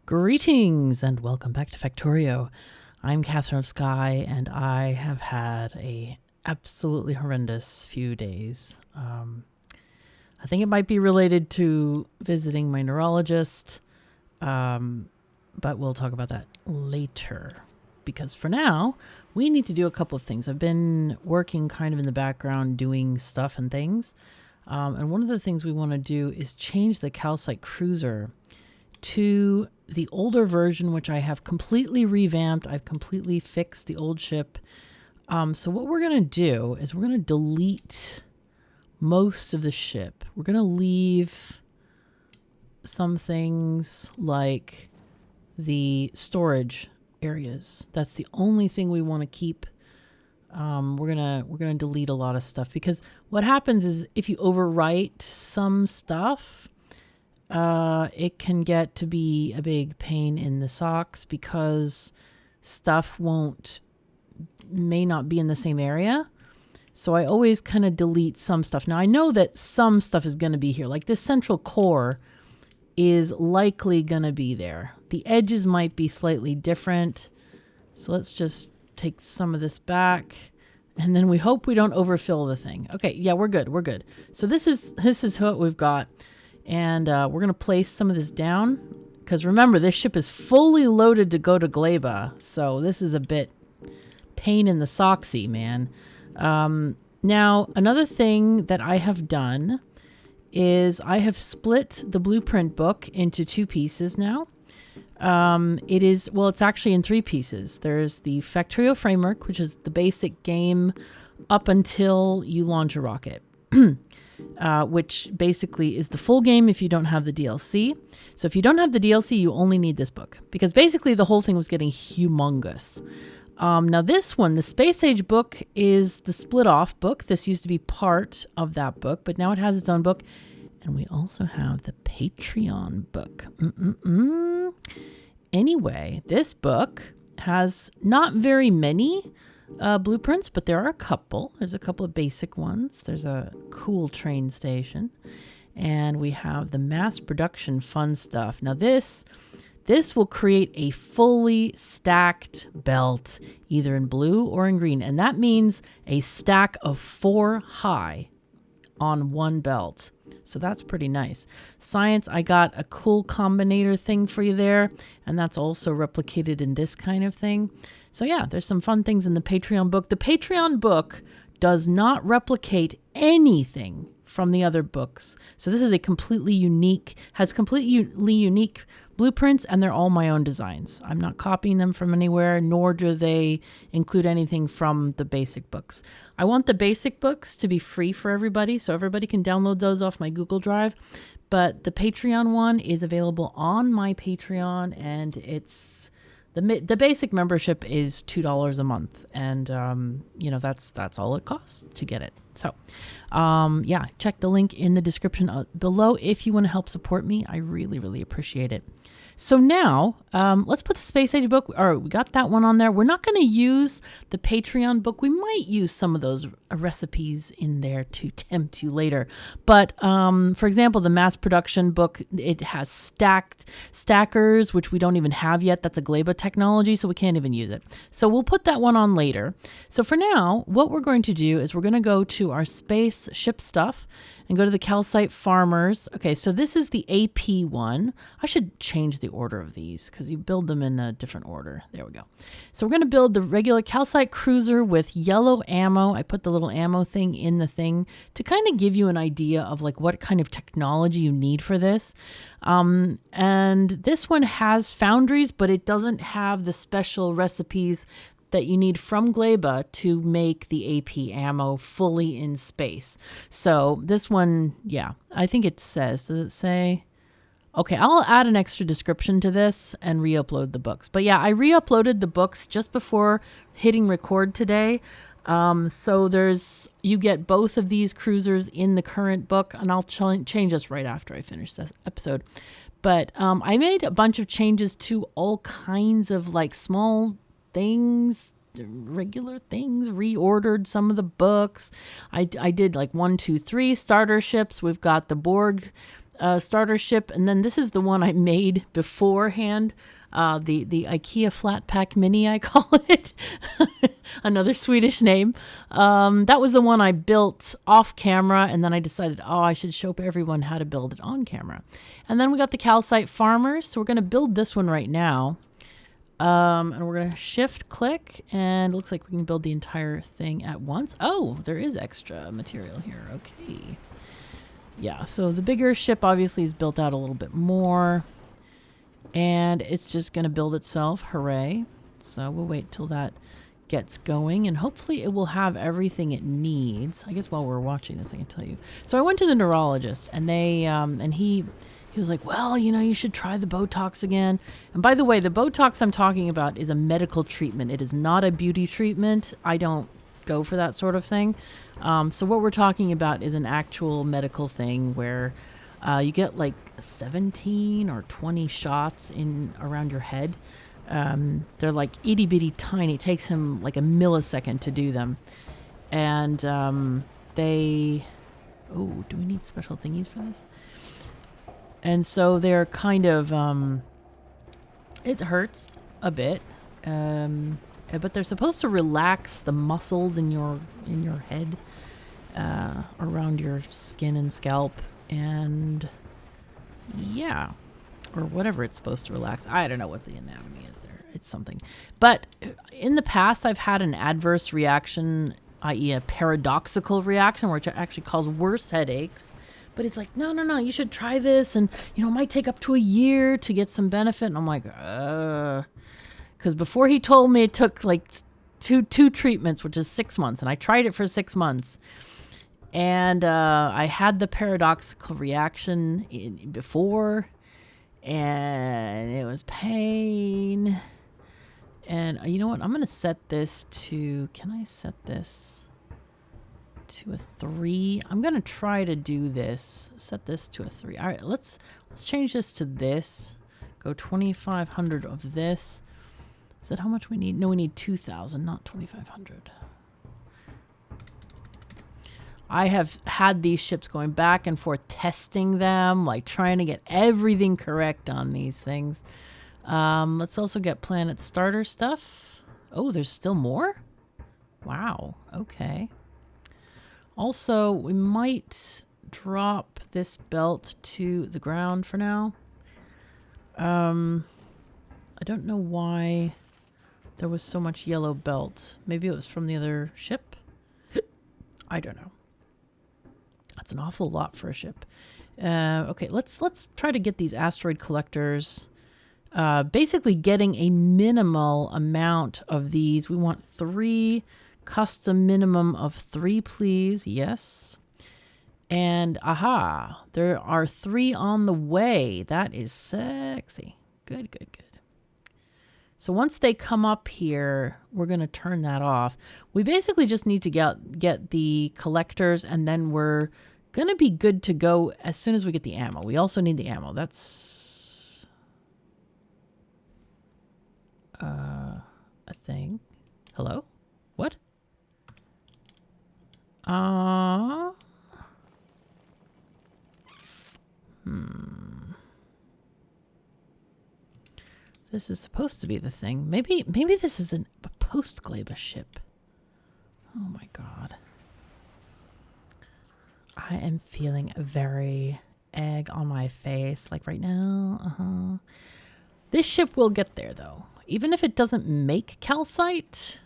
Greetings and welcome back to Factorio. I'm KatherineOfSky and I have had a absolutely horrendous few days. I think it might be related to visiting my neurologist, but we'll talk about that later. Because for now, we need to do a couple of things. I've been working kind of in the background doing stuff and things. And one of the things we want to do is change the calcite cruiser to the older version, which I have completely revamped. I've completely fixed the old ship. So what we're going to do is we're going to delete most of the ship. We're going to leave some things like the storage areas. That's the only thing we want to keep. We're gonna delete a lot of stuff because what happens is if you overwrite some stuff, it can get to be a big pain in the socks because stuff may not be in the same area. So I always kind of delete some stuff. Now I know that some stuff is going to be here. Like this central core is likely going to be there. The edges might be slightly different. So let's just take some of this back. And then we hope we don't overfill the thing. Okay, yeah, we're good. We're good. So this is what we've got. And we're going to place some of this down. Because remember, this ship is fully loaded to go to Gleba. So this is a bit pain in the socksy, man. Now, another thing that I have done is I have split the blueprint book into two pieces now. It's actually in three pieces. There's the Factorio framework, which is the basic game up until you launch a rocket, which basically is the full game if you don't have the DLC. So if you don't have the DLC, you only need this book because basically the whole thing was getting humongous. Now this one, the Space Age book, is the split off book. This used to be part of that book, but now it has its own book. And we also have the Patreon book. Anyway, this book has not very many blueprints, but there are a couple. There's a couple of basic ones. There's a cool train station. And we have the mass production fun stuff. Now this will create a fully stacked belt, either in blue or in green. And that means a stack of 4 high on one belt. So that's pretty nice. Science, I got a cool combinator thing for you there. And that's also replicated in this kind of thing. So yeah, there's some fun things in the Patreon book. The Patreon book does not replicate anything from the other books. So this is a completely unique blueprints, and they're all my own designs. I'm not copying them from anywhere, nor do they include anything from the basic books. I want the basic books to be free for everybody, so everybody can download those off my Google Drive. But the Patreon one is available on my Patreon, and it's the basic membership is $2 a month, and that's all it costs to get it. So, check the link in the description below if you want to help support me. I really, really appreciate it. So now, let's put the Space Age book, we got that one on there. We're not going to use the Patreon book. We might use some of those recipes in there to tempt you later. But, for example, the mass production book, it has stackers, which we don't even have yet. That's a Gleba technology, so we can't even use it. So we'll put that one on later. So for now, what we're going to do is we're going to go to our spaceship stuff and go to the calcite farmers. Okay, so this is the AP one. I should change the order of these because you build them in a different order. There we go. So we're going to build the regular calcite cruiser with yellow ammo. I put the little ammo thing in the thing to kind of give you an idea of like what kind of technology you need for this. And this one has foundries, but it doesn't have the special recipes that you need from Gleba to make the AP ammo fully in space. So this one, yeah, I think it says, does it say? Okay, I'll add an extra description to this and re-upload the books. But yeah, I re-uploaded the books just before hitting record today. So you get both of these cruisers in the current book, and I'll change this right after I finish this episode. But I made a bunch of changes to all kinds of like small things, regular things, reordered some of the books. I did like 1, 2, 3 starter ships. We've got the Borg starter ship, and then this is the one I made beforehand. The IKEA flat pack mini, I call it. Another Swedish name. That was the one I built off camera, and then I decided, oh, I should show everyone how to build it on camera. And then we got the calcite farmers, so we're going to build this one right now. And we're going to shift click, and it looks like we can build the entire thing at once. Oh, there is extra material here. Okay. Yeah, so the bigger ship obviously is built out a little bit more. And it's just going to build itself. Hooray. So we'll wait till that gets going. And hopefully it will have everything it needs. I guess while we're watching this, I can tell you. So I went to the neurologist. And they and he was like, well, you know, you should try the Botox again. And by the way, the Botox I'm talking about is a medical treatment. It is not a beauty treatment. I don't go for that sort of thing. So what we're talking about is an actual medical thing where you get like 17 or 20 shots in around your head. They're like itty bitty tiny. It takes him like a millisecond to do them. And they... Oh, do we need special thingies for this? And so they're kind of... it hurts a bit. But they're supposed to relax the muscles in your head. Around your skin and scalp. And yeah, or whatever it's supposed to relax. I don't know what the anatomy is there. It's something. But in the past, I've had an adverse reaction, i.e. a paradoxical reaction, which actually causes worse headaches. But it's like, no, you should try this. And, you know, it might take up to a year to get some benefit. And I'm like, because before he told me it took like two treatments, which is 6 months. And I tried it for 6 months. And I had the paradoxical reaction before, and it was pain. And you know what? I'm going to set this to... Can I set this to a 3? I'm going to try to do this. Set this to a 3. All right, let's change this to this. Go 2,500 of this. Is that how much we need? No, we need 2,000, not 2,500. I have had these ships going back and forth testing them, like trying to get everything correct on these things. Let's also get planet starter stuff. Oh, there's still more? Wow, okay. Also, we might drop this belt to the ground for now. I don't know why there was so much yellow belt. Maybe it was from the other ship? I don't know. That's an awful lot for a ship. Okay, let's try to get these asteroid collectors. Basically getting a minimal amount of these. We want 3, custom minimum of 3, please. Yes. And aha, there are 3 on the way. That is sexy. Good. So once they come up here, we're going to turn that off. We basically just need to get the collectors, and then we're going to be good to go as soon as we get the ammo. We also need the ammo. That's a thing. Hello? What? This is supposed to be the thing. Maybe this is a post-Gleba ship. Oh my god. I am feeling very egg on my face, like right now. This ship will get there, though. Even if it doesn't make calcite,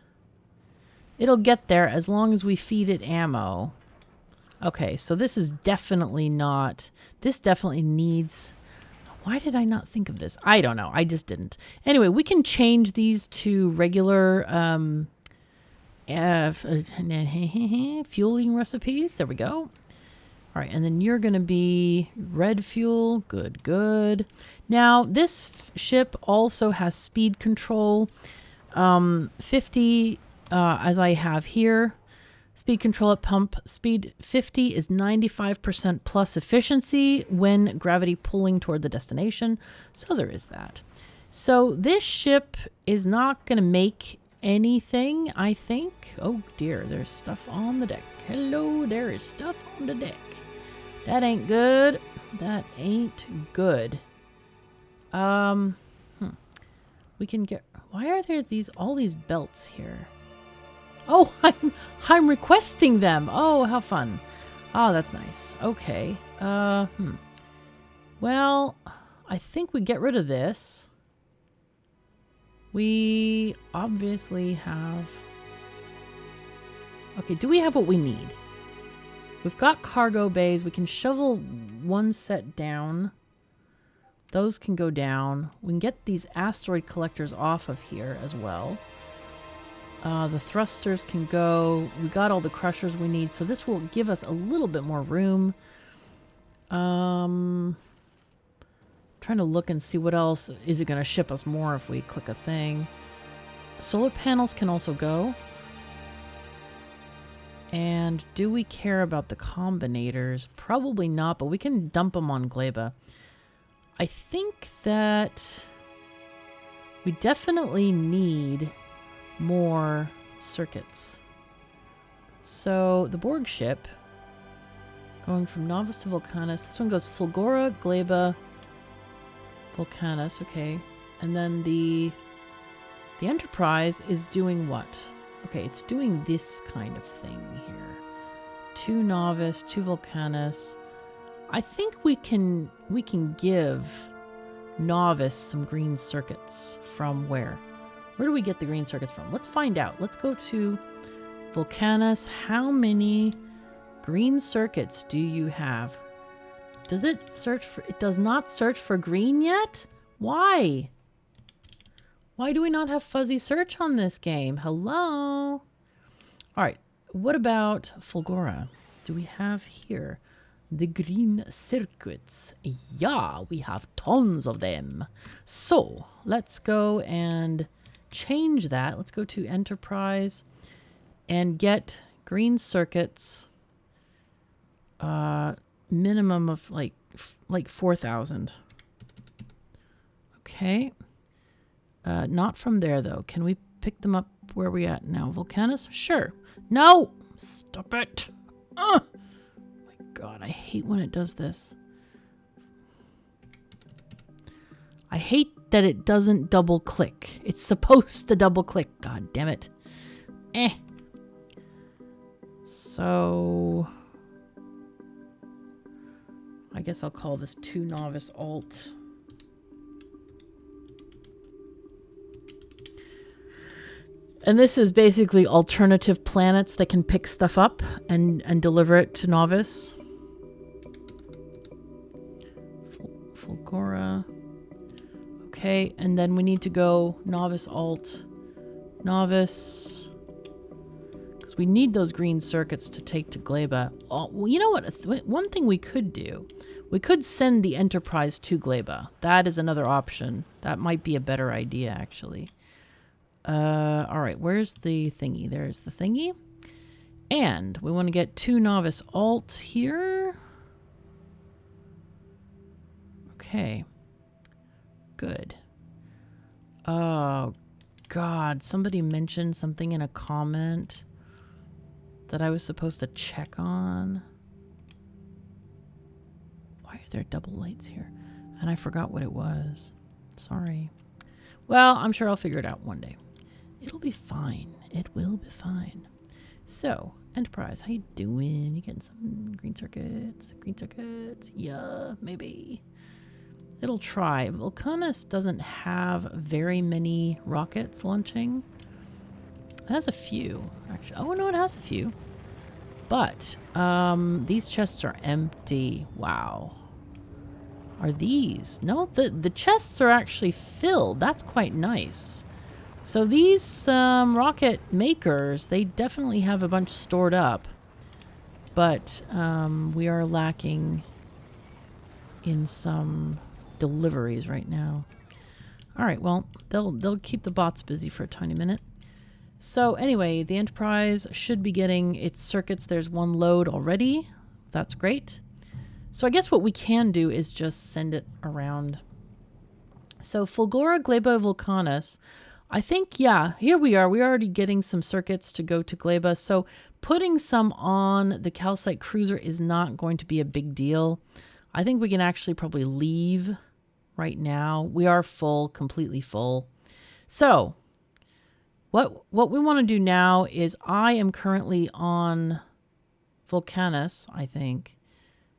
it'll get there as long as we feed it ammo. Okay, so this is definitely not... This definitely needs... Why did I not think of this? I don't know. I just didn't. Anyway, we can change these to regular fueling recipes. There we go. All right, and then you're going to be red fuel. Good. Now, this ship also has speed control. 50, as I have here. Speed control at pump speed 50 is 95% plus efficiency when gravity pulling toward the destination. So there is that. So this ship is not going to make anything, I think. Oh dear, there's stuff on the deck. Hello, there is stuff on the deck. That ain't good. That ain't good. We can get... Why are there all these belts here? Oh, I'm requesting them. Oh, how fun. Oh, that's nice. Okay. Well, I think we get rid of this. We obviously have... Okay, do we have what we need? We've got cargo bays. We can shovel one set down. Those can go down. We can get these asteroid collectors off of here as well. The thrusters can go. We got all the crushers we need, so this will give us a little bit more room. Trying to look and see what else. Is it going to ship us more if we click a thing? Solar panels can also go. And do we care about the combinators? Probably not, but we can dump them on Gleba. I think that we definitely need more circuits. So the Borg ship, going from Novice to Volcanis. This one goes Fulgora, Gleba, Volcanis. Okay. And then the Enterprise is doing what? Okay, it's doing this kind of thing here. 2 Novice, 2 Volcanis. I think we can give Novice some green circuits from where? Where do we get the green circuits from? Let's find out. Let's go to Volcanis. How many green circuits do you have? Does it search for... It does not search for green yet? Why? Why do we not have fuzzy search on this game? Hello? All right. What about Fulgora? Do we have here the green circuits? Yeah, we have tons of them. So let's go and change that. Let's go to Enterprise and get green circuits. Minimum of like 4,000. Okay. Not from there, though. Can we pick them up where we at now? Volcanis? Sure. No! Stop it! Oh my god, I hate when it does this. I hate that it doesn't double click. It's supposed to double click. God damn it. So... I guess I'll call this 2 Novice Alt. And this is basically alternative planets that can pick stuff up and deliver it to Novice. Fulgora. Okay, and then we need to go Novice Alt. Novice. Because we need those green circuits to take to Gleba. Oh, well, you know what? One thing we could do. We could send the Enterprise to Gleba. That is another option. That might be a better idea, actually. All right, where's the thingy? There's the thingy. And we want to get 2 Novice Alt here. Okay. Good. Oh, God. Somebody mentioned something in a comment that I was supposed to check on. Why are there double lights here? And I forgot what it was. Sorry. Well, I'm sure I'll figure it out one day. It'll be fine. It will be fine. So, Enterprise, how you doing? You getting some green circuits? Green circuits? Yeah, maybe. It'll try. Volcanis doesn't have very many rockets launching. It has a few, actually. Oh, no, it has a few. But, these chests are empty. Wow. Are these? No, the chests are actually filled. That's quite nice. So these rocket makers, they definitely have a bunch stored up. But we are lacking in some deliveries right now. All right, well, they'll keep the bots busy for a tiny minute. So anyway, the Enterprise should be getting its circuits. There's one load already. That's great. So I guess what we can do is just send it around. So Fulgora, Gleba, Volcanis. I think, yeah, here we are. We're already getting some circuits to go to Gleba. So putting some on the calcite cruiser is not going to be a big deal. I think we can actually probably leave right now. We are full, completely full. So what we want to do now is I am currently on Volcanis, I think.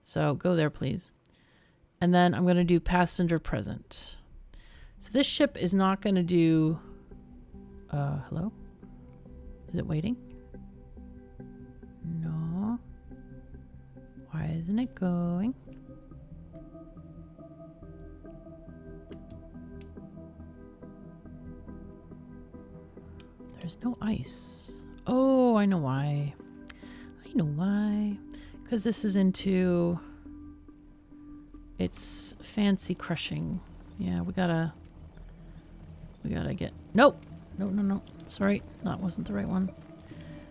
So go there, please. And then I'm going to do passenger present. So this ship is not going to do... hello? Is it waiting? No. Why isn't it going? There's no ice. Oh, I know why. I know why. Because this is into... It's fancy crushing. Yeah, we gotta get... Nope! No. Sorry, that wasn't the right one.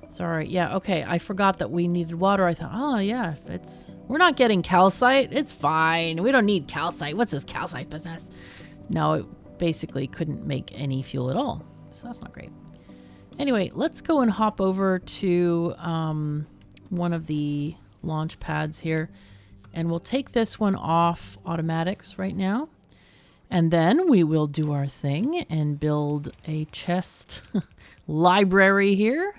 Sorry. Yeah, okay. I forgot that we needed water. I thought, oh, yeah, we're not getting calcite. It's fine. We don't need calcite. What's this calcite business? No, it basically couldn't make any fuel at all. So that's not great. Anyway, let's go and hop over to one of the launch pads here. And we'll take this one off automatics right now. And then we will do our thing and build a chest library here.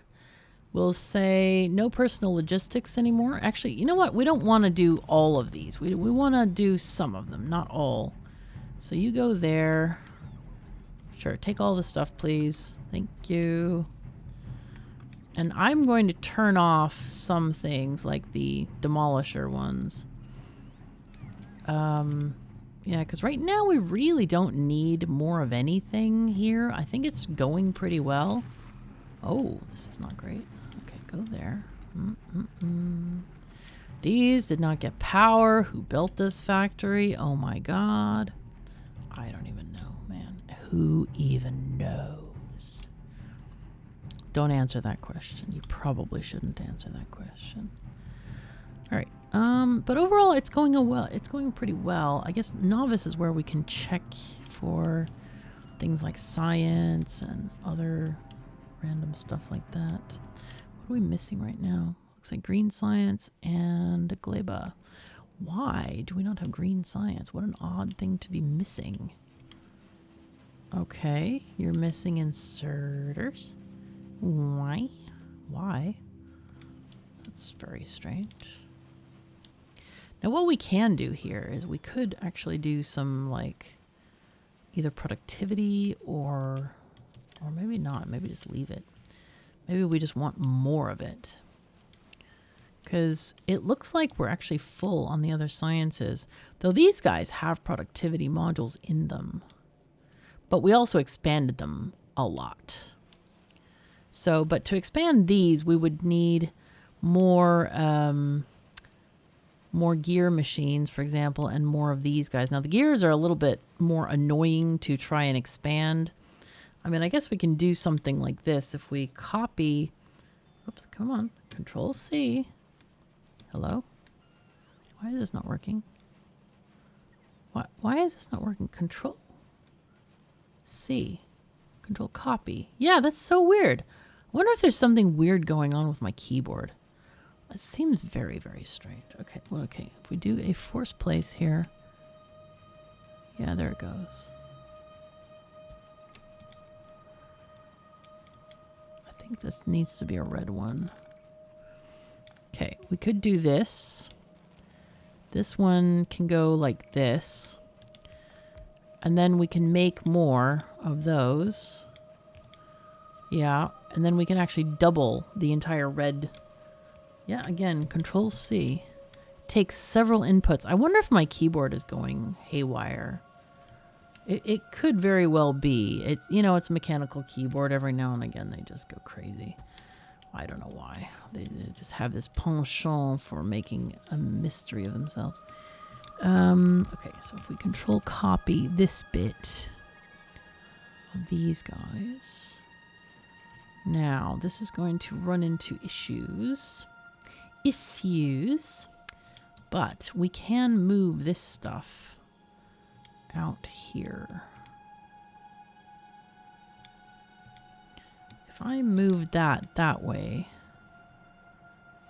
We'll say no personal logistics anymore. Actually, you know what? We don't want to do all of these. We want to do some of them, not all. So you go there. Sure, take all the stuff, please. Thank you. And I'm going to turn off some things like the demolisher ones. Yeah, because right now we really don't need more of anything here. I think it's going pretty well. Oh, this is not great. Okay, go there. These did not get power. Who built this factory? Oh my god. I don't even know, man. Who even knows? Don't answer that question. You probably shouldn't answer that question. All right. But overall, it's going well. It's going pretty well. I guess novice is where we can check for things like science and other random stuff like that. What are we missing right now? Looks like green science and Gleba. Why do we not have green science? What an odd thing to be missing. Okay, you're missing inserters. Why? Why? That's very strange. Now what we can do here is we could actually do some like either productivity or maybe not. Maybe just leave it. Maybe we just want more of it. Because it looks like we're actually full on the other sciences. Though these guys have productivity modules in them. But we also expanded them a lot. So, but to expand these, we would need more gear machines, for example, and more of these guys. Now, the gears are a little bit more annoying to try and expand. I mean, I guess we can do something like this if we copy... Oops, come on. Control C. Hello? Why is this not working? Why is this not working? Control C. Control copy. Yeah, that's so weird. I wonder if there's something weird going on with my keyboard. It seems very, very strange. Okay, well, okay. If we do a force place here. Yeah, there it goes. I think this needs to be a red one. Okay, we could do this. This one can go like this. And then we can make more of those. Yeah, and then we can actually double the entire red. Yeah, again, Control C. Takes several inputs. I wonder if my keyboard is going haywire. It could very well be. It's, you know, it's a mechanical keyboard. Every now and again, they just go crazy. I don't know why. They just have this penchant for making a mystery of themselves. Okay, so if we Control copy this bit of these guys. Now, this is going to run into issues. But we can move this stuff out here. If I move that way.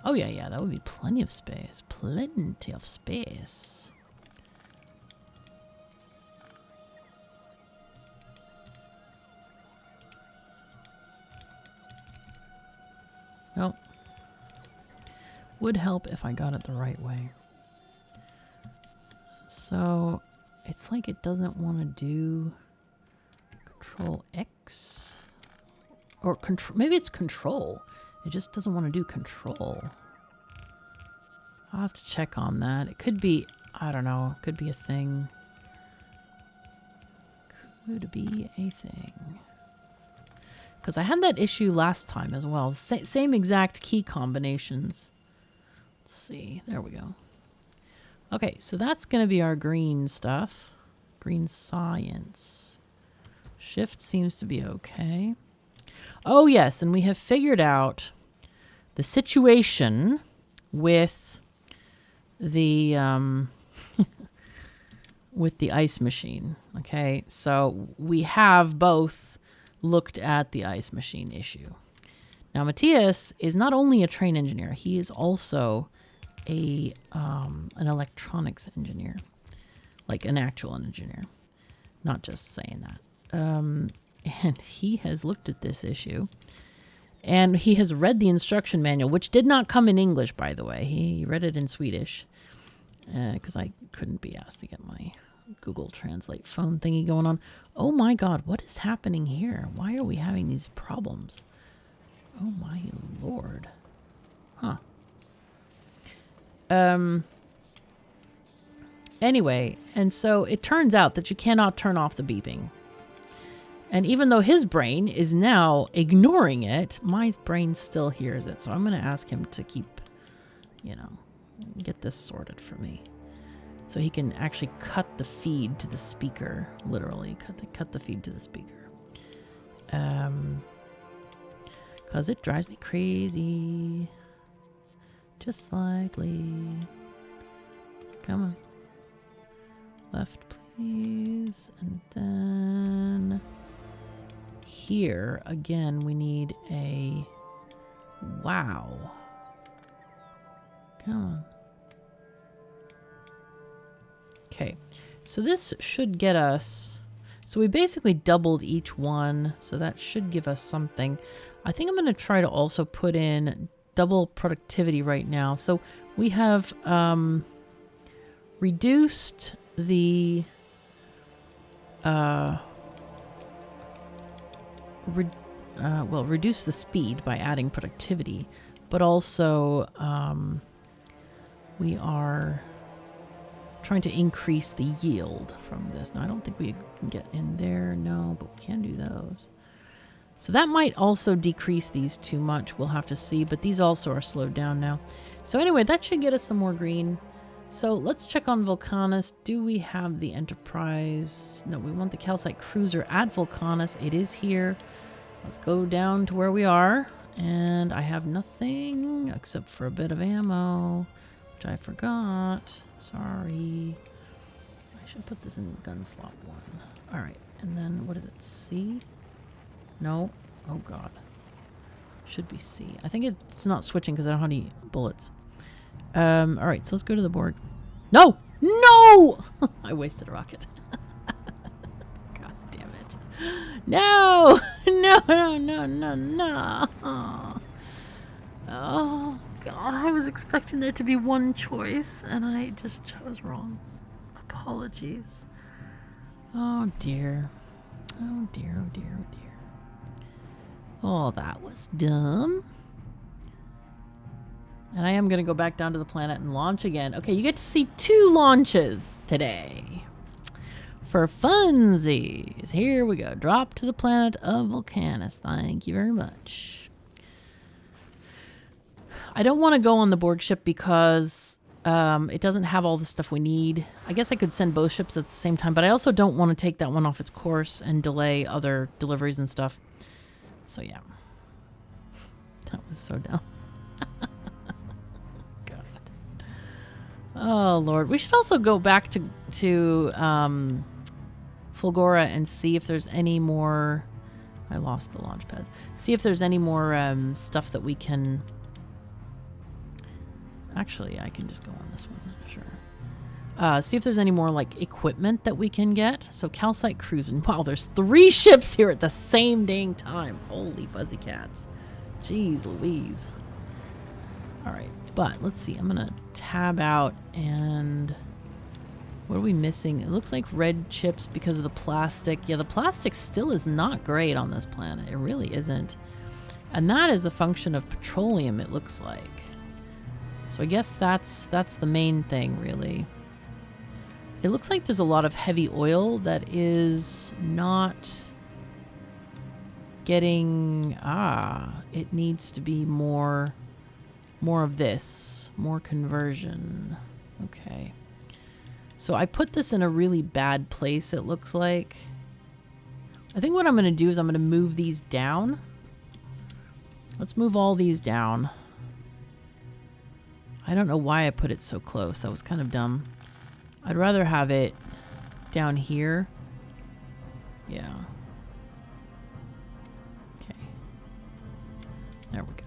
Oh yeah, that would be plenty of space. Plenty of space. would help if I got it the right way. So it's like it doesn't want to do Control X or control. Maybe it's Control. It just doesn't want to do Control. I'll have to check on that. It could be, I don't know, it could be a thing. Could be a thing. Because I had that issue last time as well. Same exact key combinations. Let's see. There we go. Okay, so that's going to be our green stuff. Green science. Shift seems to be okay. Oh, yes, and we have figured out the situation with the with the ice machine. Okay, so we have both looked at the ice machine issue. Now, Matthias is not only a train engineer, he is also an electronics engineer, like an actual engineer, not just saying that. And he has looked at this issue, and he has read the instruction manual, which did not come in English, by the way. He read it in Swedish, because I couldn't be asked to get my Google Translate phone thingy going on. Oh my God, what is happening here? Why are we having these problems? Oh my Lord. Huh. Anyway, and so it turns out that you cannot turn off the beeping. And even though his brain is now ignoring it, my brain still hears it. So I'm going to ask him to keep, you know, get this sorted for me. So he can actually cut the feed to the speaker. Literally, cut the feed to the speaker. Because it drives me crazy. Just slightly. Come on. Left, please. And then here, again, we need a wow. Come on. Okay, so this should get us, so we basically doubled each one, so that should give us something. I think I'm going to try to also put in double productivity right now. So we have reduced the reduce the speed by adding productivity, but also we are trying to increase the yield from this. Now, I don't think we can get in there, no, but we can do those. So that might also decrease these too much. We'll have to see, but these also are slowed down now. So anyway, that should get us some more green. So let's check on Volcanis. Do we have the Enterprise? No, we want the calcite cruiser at Volcanis. It is here. Let's go down to where we are. And I have nothing except for a bit of ammo, which I forgot. Sorry. I should put this in gun slot 1. All right. And then what is it? C? No. Oh, God. Should be C. I think it's not switching because I don't have any bullets. All right. So let's go to the Borg. No! No! I wasted a rocket. God damn it. No! No, no, no, no, no. Oh, God. I was expecting there to be one choice, and I just chose wrong. Apologies. Oh, dear. Oh, dear, oh, dear, oh, dear. Oh, that was dumb. And I am going to go back down to the planet and launch again. Okay, you get to see 2 launches today. For funsies. Here we go. Drop to the planet of Volcanis. Thank you very much. I don't want to go on the Borg ship because it doesn't have all the stuff we need. I guess I could send both ships at the same time, but I also don't want to take that one off its course and delay other deliveries and stuff. So yeah. That was so dumb. God. Oh, Lord. We should also go back to Fulgora and see if there's any more... I lost the launch pad. See if there's any more stuff that we can... Actually, I can just go on this one. Sure. See if there's any more, like, equipment that we can get. So, calcite cruising. Wow, there's 3 ships here at the same dang time. Holy fuzzy cats. Jeez Louise. All right. But let's see. I'm going to tab out and... What are we missing? It looks like red chips because of the plastic. Yeah, the plastic still is not great on this planet. It really isn't. And that is a function of petroleum, it looks like. So I guess that's the main thing, really. It looks like there's a lot of heavy oil that is not getting... it needs to be more of this. More conversion. Okay. So I put this in a really bad place, it looks like. I think what I'm going to do is I'm going to move these down. Let's move all these down. I don't know why I put it so close. That was kind of dumb. I'd rather have it down here. Yeah. Okay. There we go.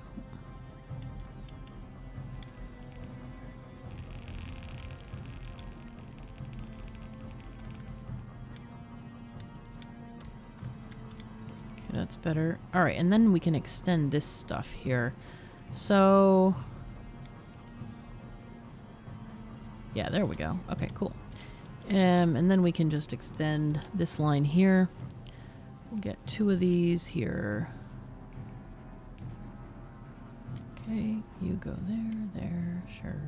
That's better. All right, and then we can extend this stuff here. So, yeah, there we go. Okay, cool. And then we can just extend this line here. We'll get 2 of these here. Okay, you go there, sure.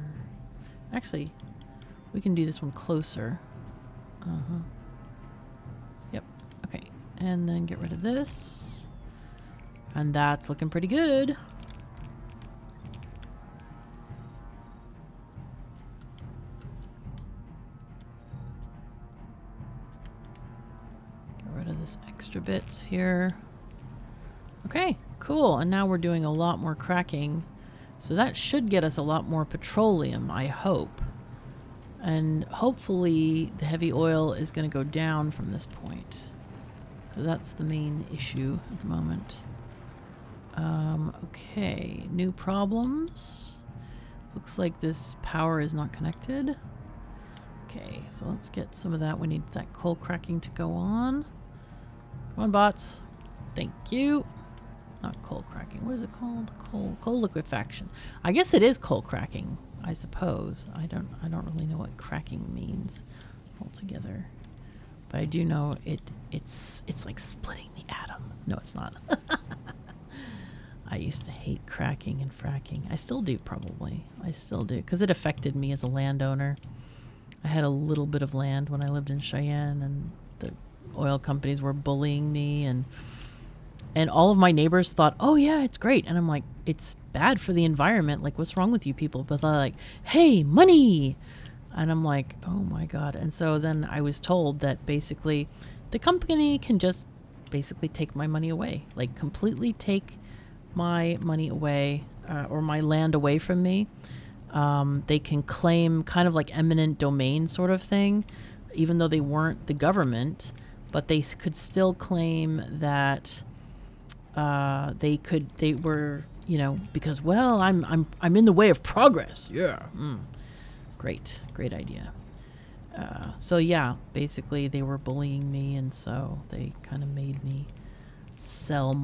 Actually, we can do this one closer. Yep, okay. And then get rid of this. And that's looking pretty good. Get rid of this extra bits here. Okay, cool. And now we're doing a lot more cracking. So that should get us a lot more petroleum, I hope. And hopefully the heavy oil is going to go down from this point. That's the main issue at the moment. Okay, new problems. Looks like this power is not connected. Okay, so let's get some of that. We need that coal cracking to go on. Come on, bots. Thank you. Not coal cracking. What is it called? Coal liquefaction. I guess it is coal cracking, I suppose. I don't really know what cracking means altogether. But I do know it's like splitting the atom. No, it's not. I used to hate cracking and fracking. I still do, probably. I still do. Because it affected me as a landowner. I had a little bit of land when I lived in Cheyenne, and the oil companies were bullying me. And all of my neighbors thought, oh, yeah, it's great. And I'm like, it's bad for the environment. Like, what's wrong with you people? But they're like, hey, money! And I'm like, oh my God. And so then I was told that basically the company can just basically take my money away, like completely take my money away or my land away from me. They can claim kind of like eminent domain sort of thing, even though they weren't the government, but they could still claim that they were, you know, because, well, I'm in the way of progress. Yeah. Great idea. So yeah, basically they were bullying me, and so they kind of made me sell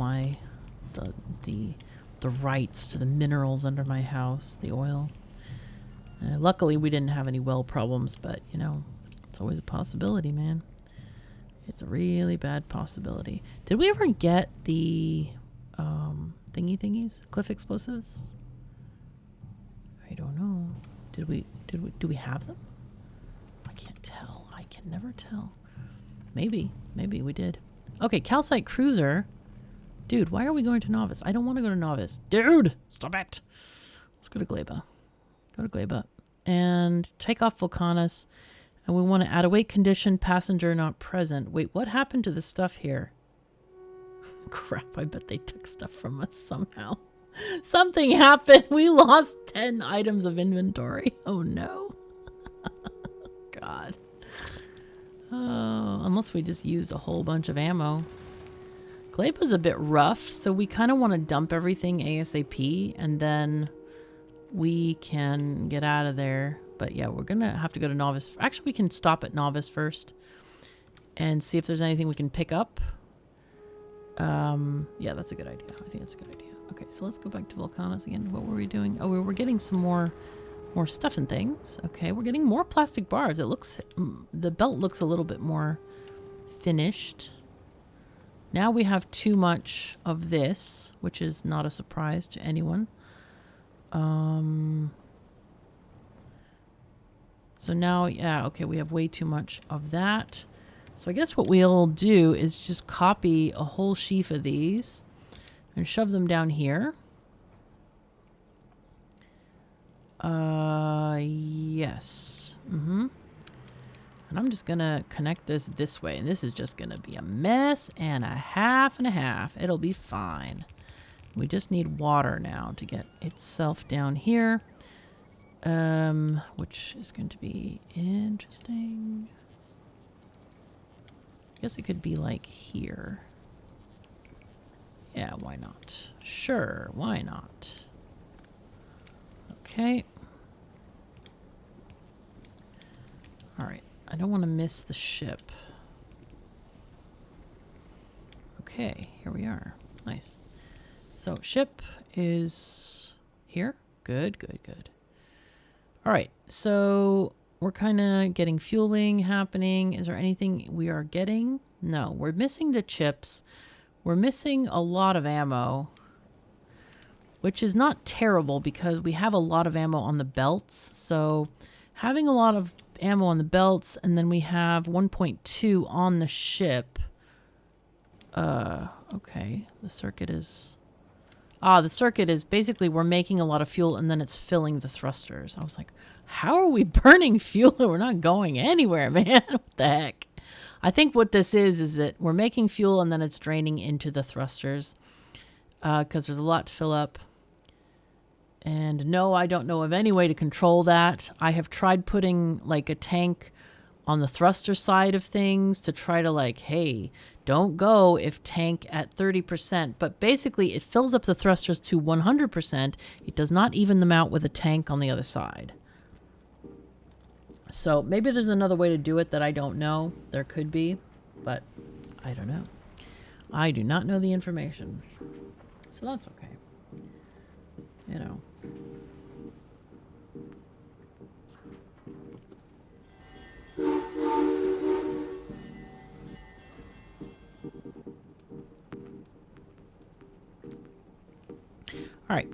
the rights to the minerals under my house, the oil. Luckily, we didn't have any well problems, but you know, it's always a possibility, man. It's a really bad possibility. Did we ever get the thingies? Cliff explosives? I don't know. Do we have them? I can't tell. I can never tell. Maybe we did. Okay, calcite cruiser. Dude, why are we going to novice? I don't want to go to novice. Dude, stop it. Let's go to Gleba. Go to Gleba. And take off Volcanis. And we want to add await condition, passenger not present. Wait, what happened to the stuff here? Crap, I bet they took stuff from us somehow. Something happened. We lost 10 items of inventory. Oh no. God. Oh, unless we just used a whole bunch of ammo. Gleba's a bit rough, so we kind of want to dump everything ASAP, and then we can get out of there. But yeah, we're going to have to go to novice. Actually, we can stop at novice first and see if there's anything we can pick up. Yeah, that's a good idea. I think that's a good idea. Okay, so let's go back to Volcanis again. What were we doing? Oh, we were getting some more stuff and things. Okay, we're getting more plastic bars. It looks, the belt looks a little bit more finished. Now we have too much of this, which is not a surprise to anyone. So now, yeah, okay, we have way too much of that. So I guess what we'll do is just copy a whole sheaf of these and shove them down here. Yes. And I'm just gonna connect this way, and this is just gonna be a mess and a half and a half. It'll be fine. We just need water now to get itself down here, which is going to be interesting. I guess it could be like here. Yeah, why not? Sure, why not? Okay. All right. I don't want to miss the ship. Okay, here we are. Nice. So ship is here. Good, good, good. All right, so we're kind of getting fueling happening. Is there anything we are getting? No, we're missing the chips. We're missing a lot of ammo, which is not terrible because we have a lot of ammo on the belts. So having a lot of ammo on the belts, and then we have 1.2 on the ship. Okay, the circuit is... the circuit is basically we're making a lot of fuel and then it's filling the thrusters. I was like, how are we burning fuel? We're not going anywhere, man. What the heck? I think what this is that we're making fuel and then it's draining into the thrusters because there's a lot to fill up. And no, I don't know of any way to control that. I have tried putting like a tank on the thruster side of things to try to like, hey, don't go if tank at 30%. But basically it fills up the thrusters to 100%. It does not even them out with a tank on the other side. So maybe there's another way to do it that I don't know. There could be, but I don't know. I do not know the information. So that's okay. You know. All right.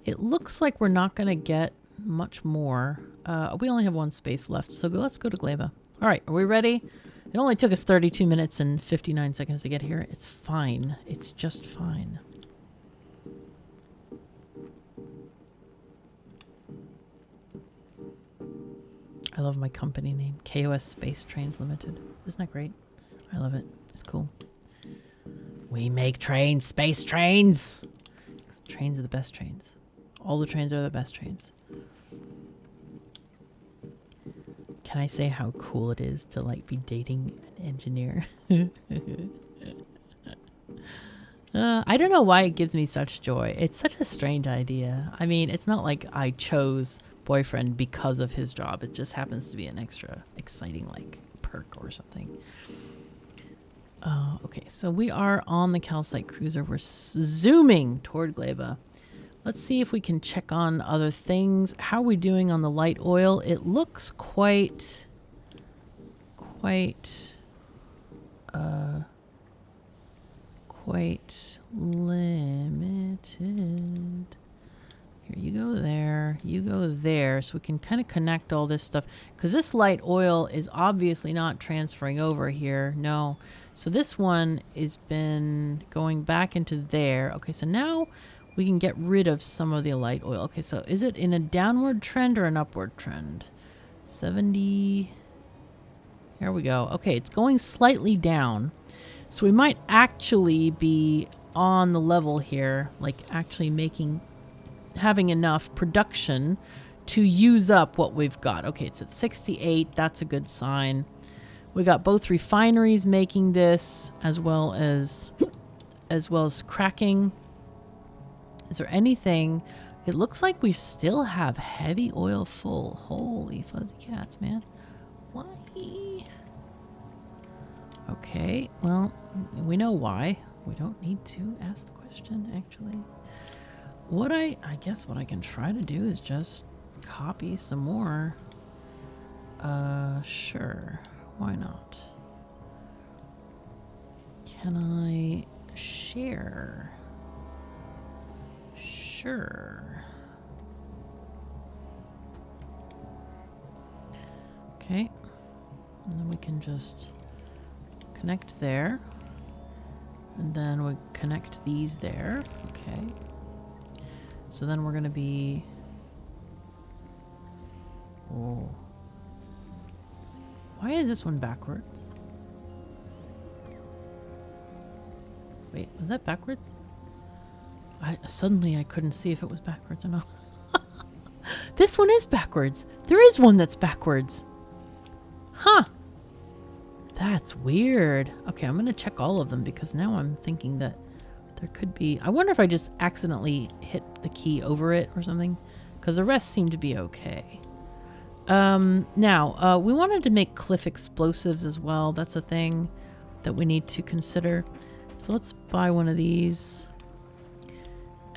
It looks like we're not going to get much more. We only have one space left, so let's go to Gleba. All right, are we ready? It only took us 32 minutes and 59 seconds to get here. It's fine. It's just fine. I love my company name, KOS Space Trains Limited. Isn't that great? I love it. It's cool. We make trains, space trains. Trains are the best trains. All the trains are the best trains. Can I say how cool it is to like be dating an engineer? I don't know why it gives me such joy. It's such a strange idea. I mean, it's not like I chose boyfriend because of his job. It just happens to be an extra exciting like perk or something. Okay, so we are on the calcite cruiser. We're zooming toward Gleba. Let's see if we can check on other things. How are we doing on the light oil? It looks quite limited. Here, you go there, you go there, so we can kind of connect all this stuff. Because this light oil is obviously not transferring over here, no. So this one has been going back into there. Okay, so now we can get rid of some of the light oil. Okay, so is it in a downward trend or an upward trend? 70. Here we go. Okay, it's going slightly down. So we might actually be on the level here, like actually having enough production to use up what we've got. Okay, it's at 68. That's a good sign. We got both refineries making this as well as cracking. Is there anything? It looks like we still have heavy oil full. Holy fuzzy cats, man. Why? Okay, well, we know why. We don't need to ask the question, actually. I guess what I can try to do is just copy some more. Sure. Why not? Can I share? Sure. Okay. And then we can just connect there. And then we connect these there. Okay. So then we're going to be... Oh. Why is this one backwards? Wait, was that backwards? Suddenly I couldn't see if it was backwards or not. This one is backwards. There is one that's backwards. Huh. That's weird. Okay, I'm going to check all of them because now I'm thinking that there could be... I wonder if I just accidentally hit the key over it or something, because the rest seem to be okay. Now, we wanted to make cliff explosives as well. That's a thing that we need to consider. So let's buy one of these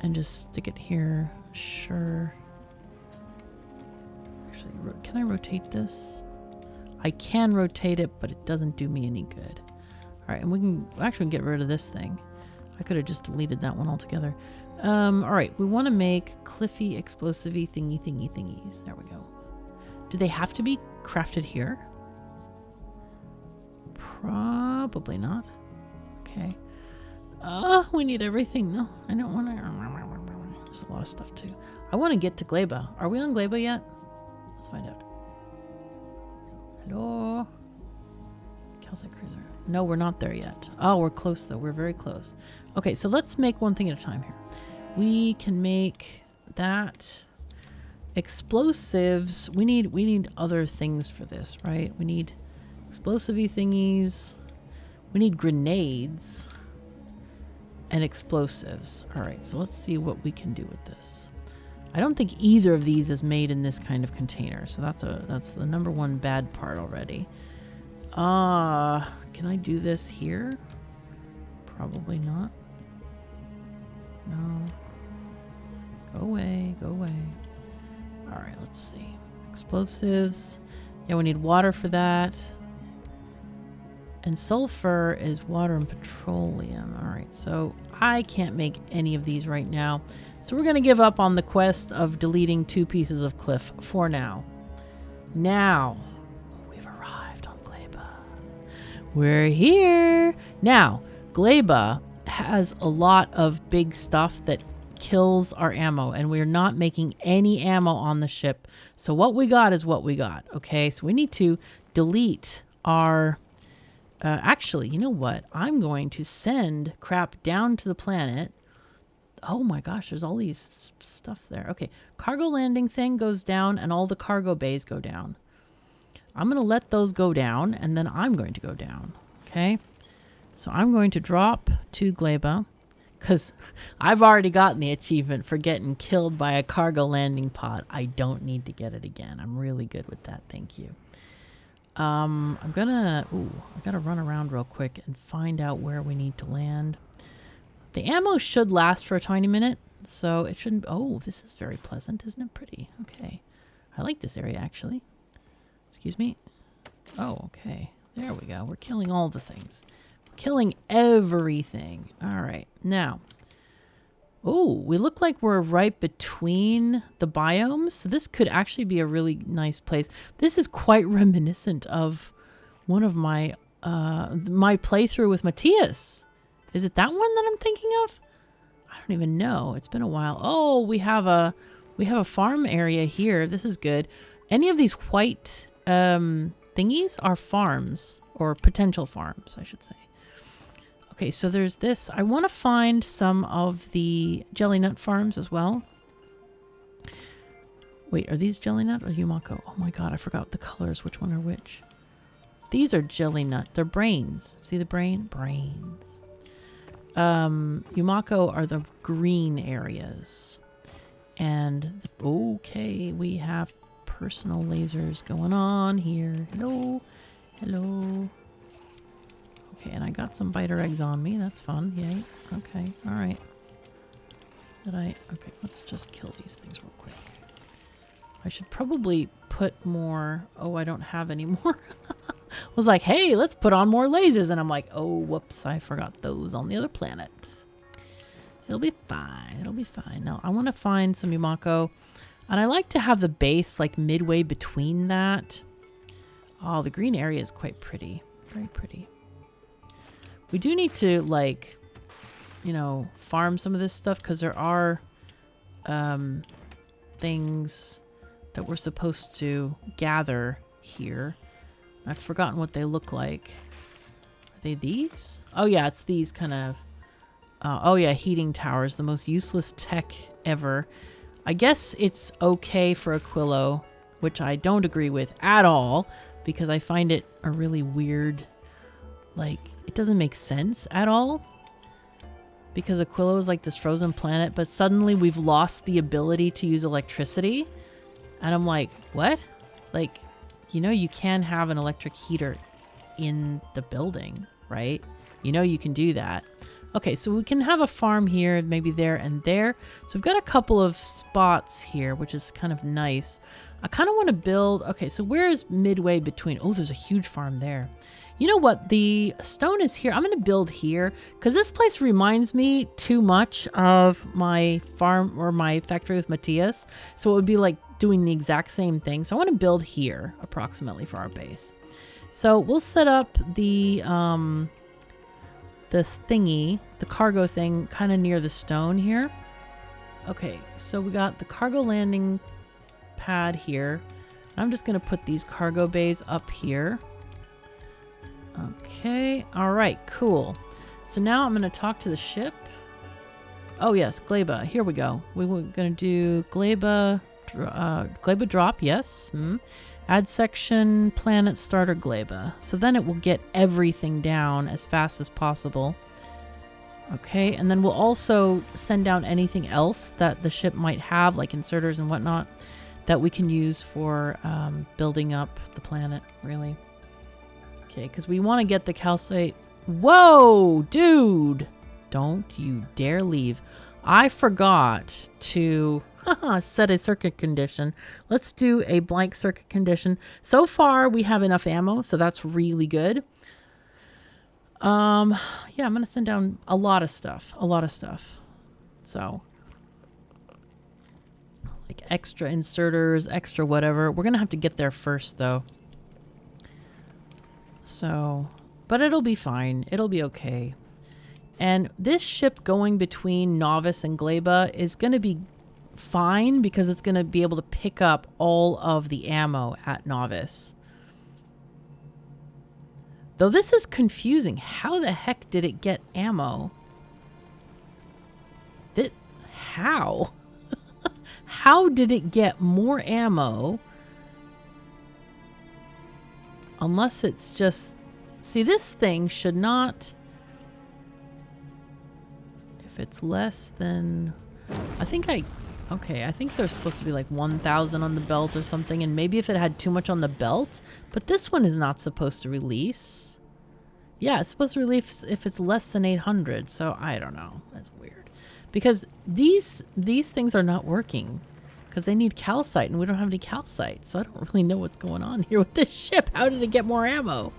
and just stick it here. Sure. Actually, can I rotate this? I can rotate it, but it doesn't do me any good. All right, and we can actually get rid of this thing. I could have just deleted that one altogether. All right, we want to make cliffy, explosive-y thingies. There we go. Do they have to be crafted here? Probably not. Okay. We need everything. No, I don't want to. There's a lot of stuff too. I want to get to Gleba. Are we on Gleba yet? Let's find out. Hello? Calcite Cruiser. No, we're not there yet. Oh, we're close though. We're very close. Okay, so let's make one thing at a time here. We can make that. Explosives. We need other things for this, right? We need explosive-y thingies. We need grenades and explosives. All right, so let's see what we can do with this. I don't think either of these is made in this kind of container, so that's the number one bad part already. Can I do this here? Probably not. No. Go away, go away. All right, let's see. Explosives. Yeah, we need water for that. And sulfur is water and petroleum. All right, so I can't make any of these right now. So we're going to give up on the quest of deleting 2 pieces of cliff for now. Now, we've arrived on Gleba. We're here. Now, Gleba has a lot of big stuff that kills our ammo, and we're not making any ammo on the ship. So what we got is what we got. Okay, so we need to delete our... actually, you know what? I'm going to send crap down to the planet. Oh my gosh, there's all these stuff there. Okay, cargo landing thing goes down and all the cargo bays go down. I'm going to let those go down and then I'm going to go down. Okay, so I'm going to drop to Gleba because I've already gotten the achievement for getting killed by a cargo landing pod. I don't need to get it again. I'm really good with that. Thank you. I gotta run around real quick and find out where we need to land. The ammo should last for a tiny minute, so it shouldn't... Oh, this is very pleasant. Isn't it pretty? Okay. I like this area, actually. Excuse me. Oh, okay. There we go. We're killing all the things. We're killing everything. All right. Now... Oh, we look like we're right between the biomes. So this could actually be a really nice place. This is quite reminiscent of one of my my playthrough with Matthias. Is it that one that I'm thinking of? I don't even know. It's been a while. Oh, we have a farm area here. This is good. Any of these white thingies are farms, or potential farms, I should say. Okay, so there's this. I want to find some of the jelly nut farms as well. Wait, are these jelly nut or Yumako? Oh my god, I forgot the colors. Which one are which? These are jelly nut. They're brains. See the brain? Brains. Yumako are the green areas. And, okay, we have personal lasers going on here. Hello. Hello. Okay, and I got some biter eggs on me. That's fun. Yay. Okay, all right. Okay, let's just kill these things real quick. I should probably put more... Oh, I don't have any more. I was like, hey, let's put on more lasers. And I'm like, oh, whoops, I forgot those on the other planet. It'll be fine. It'll be fine. Now, I want to find some Yumako. And I like to have the base like midway between that. Oh, the green area is quite pretty. Very pretty. We do need to, like, you know, farm some of this stuff because there are things that we're supposed to gather here. I've forgotten what they look like. Are they these? Oh, yeah, it's these kind of... oh, yeah, heating towers. The most useless tech ever. I guess it's okay for Aquilo, which I don't agree with at all because I find it a really weird... Like, it doesn't make sense at all. Because Aquilo is like this frozen planet, but suddenly we've lost the ability to use electricity. And I'm like, what? Like, you know, you can have an electric heater in the building, right? You know, you can do that. Okay, so we can have a farm here, maybe there and there. So we've got a couple of spots here, which is kind of nice. I kind of want to build... Okay, so where is midway between... Oh, there's a huge farm there. You know what? The stone is here. I'm going to build here because this place reminds me too much of my farm or my factory with Matthias. So it would be like doing the exact same thing. So I want to build here approximately for our base. So we'll set up the this thingy, the cargo thing, kind of near the stone here. Okay, so we got the cargo landing pad here. I'm just going to put these cargo bays up here. Okay, all right, cool. So now I'm going to talk to the ship. Oh, yes, Gleba. Here we go. We were going to do Gleba drop, yes. Add section, planet starter Gleba. So then it will get everything down as fast as possible. Okay, and then we'll also send down anything else that the ship might have, like inserters and whatnot, that we can use for building up the planet, really. Okay, because we want to get the calcite. Whoa, dude! Don't you dare leave. I forgot to set a circuit condition. Let's do a blank circuit condition. So far, we have enough ammo, so that's really good. Yeah, I'm going to send down a lot of stuff. A lot of stuff. So, like extra inserters, extra whatever. We're going to have to get there first, though. So, but it'll be fine. It'll be okay. And this ship going between Novice and Gleba is going to be fine because it's going to be able to pick up all of the ammo at Novice. Though this is confusing. How the heck did it get ammo? How? How did it get more ammo? Unless it's just... See, this thing should not... If it's less than... Okay, I think there's supposed to be like 1,000 on the belt or something. And maybe if it had too much on the belt. But this one is not supposed to release. Yeah, it's supposed to release if it's less than 800. So, I don't know. That's weird. Because these things are not working. Because they need calcite, and we don't have any calcite. So I don't really know what's going on here with this ship. How did it get more ammo?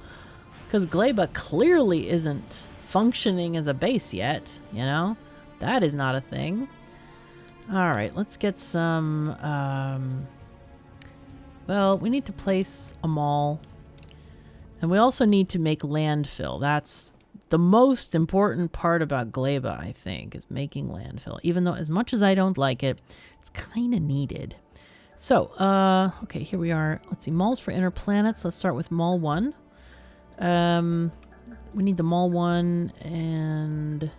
Because Gleba clearly isn't functioning as a base yet, you know? That is not a thing. All right, let's get some... well, we need to place a mall. And we also need to make landfill. That's the most important part about Gleba, I think, is making landfill. Even though as much as I don't like it, it's kind of needed. So, okay, here we are. Let's see, malls for inner planets. Let's start with mall 1. We need the mall 1, and we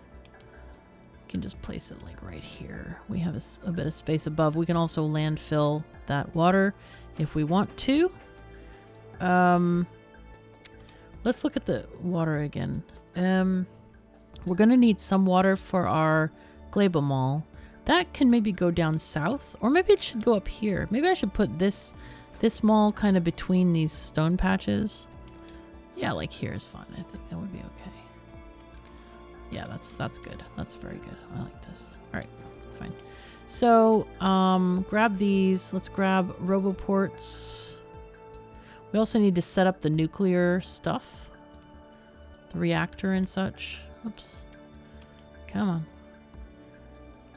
can just place it like right here. We have a bit of space above. We can also landfill that water if we want to. Let's look at the water again. We're going to need some water for our Gleba Mall. That can maybe go down south, or maybe it should go up here. Maybe I should put this mall kind of between these stone patches. Yeah, like here is fine. I think that would be okay. Yeah, that's good. That's very good. I like this. All right, that's fine. So, grab these. Let's grab roboports. We also need to set up the nuclear stuff. The reactor and such. Oops. Come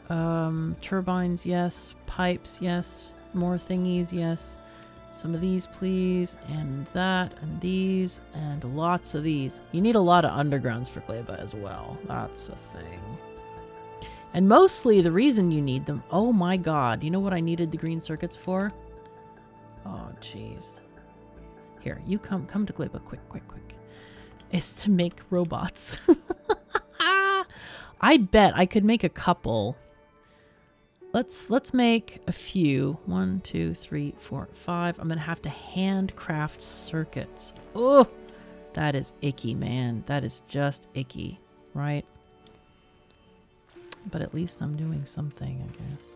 on. Turbines, yes. Pipes, yes. More thingies, yes. Some of these, please. And that, and these, and lots of these. You need a lot of undergrounds for Gleba as well. That's a thing. And mostly the reason you need them... Oh my god. You know what I needed the green circuits for? Oh, jeez. Here, you come to Gleba. Quick. Is to make robots. I bet I could make a couple. Let's make a few. 1, 2, 3, 4, 5. I'm gonna have to handcraft circuits. Oh, that is icky, man. That is just icky, right? But at least I'm doing something, I guess.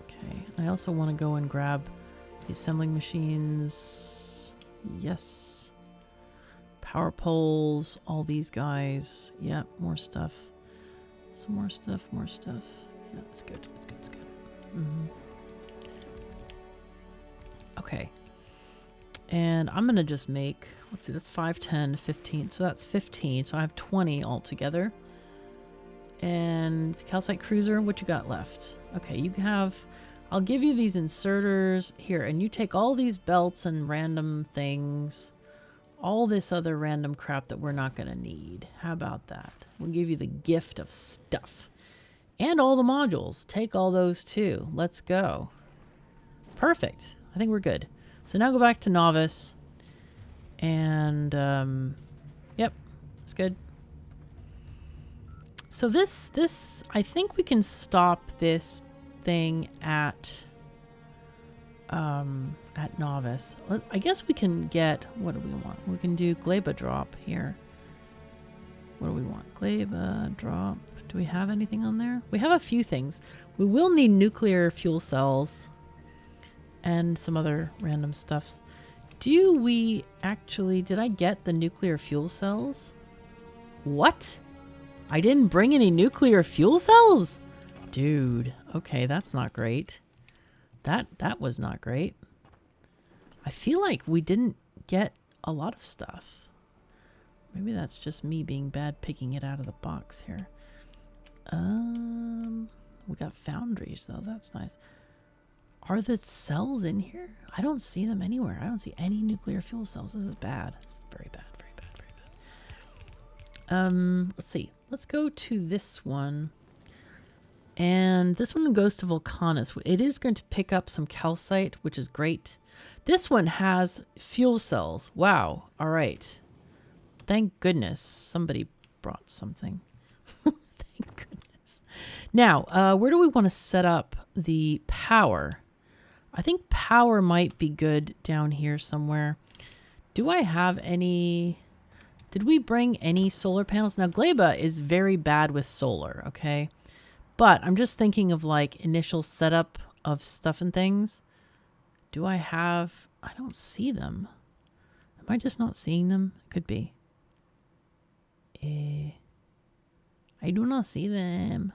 Okay. I also want to go and grab the assembling machines. Yes. Power poles. All these guys. Yep. More stuff. Some more stuff. More stuff. Yeah, it's good. It's good. It's good. Okay. And I'm going to just make, let's see, that's 5, 10, 15. So that's 15. So I have 20 altogether. And the calcite cruiser, what you got left? Okay, you have, I'll give you these inserters here. And you take all these belts and random things. All this other random crap that we're not going to need. How about that? We'll give you the gift of stuff. And all the modules. Take all those too. Let's go. Perfect. I think we're good. So now go back to novice. And, yep. It's good. So this, I think we can stop this thing at novice. I guess we can get, what do we want? We can do Gleba drop here. What do we want? Gleba drop. Do we have anything on there? We have a few things. We will need nuclear fuel cells and some other random stuffs. Do we actually... Did I get the nuclear fuel cells? What? I didn't bring any nuclear fuel cells? Dude. Okay, that's not great. That was not great. I feel like we didn't get a lot of stuff. Maybe that's just me being bad picking it out of the box here. We got foundries though. That's nice. Are the cells in here? I don't see them anywhere. I don't see any nuclear fuel cells. This is bad. It's very bad, very bad, very bad. Let's see. Let's go to this one. And this one goes to Volcanis. It is going to pick up some calcite, which is great. This one has fuel cells. Wow. All right. Thank goodness somebody brought something. Thank goodness. Now, where do we want to set up the power? I think power might be good down here somewhere. Do I have any... Did we bring any solar panels? Now, Gleba is very bad with solar, okay? But I'm just thinking of like initial setup of stuff and things. Do I have... I don't see them. Am I just not seeing them? Could be. I do not see them.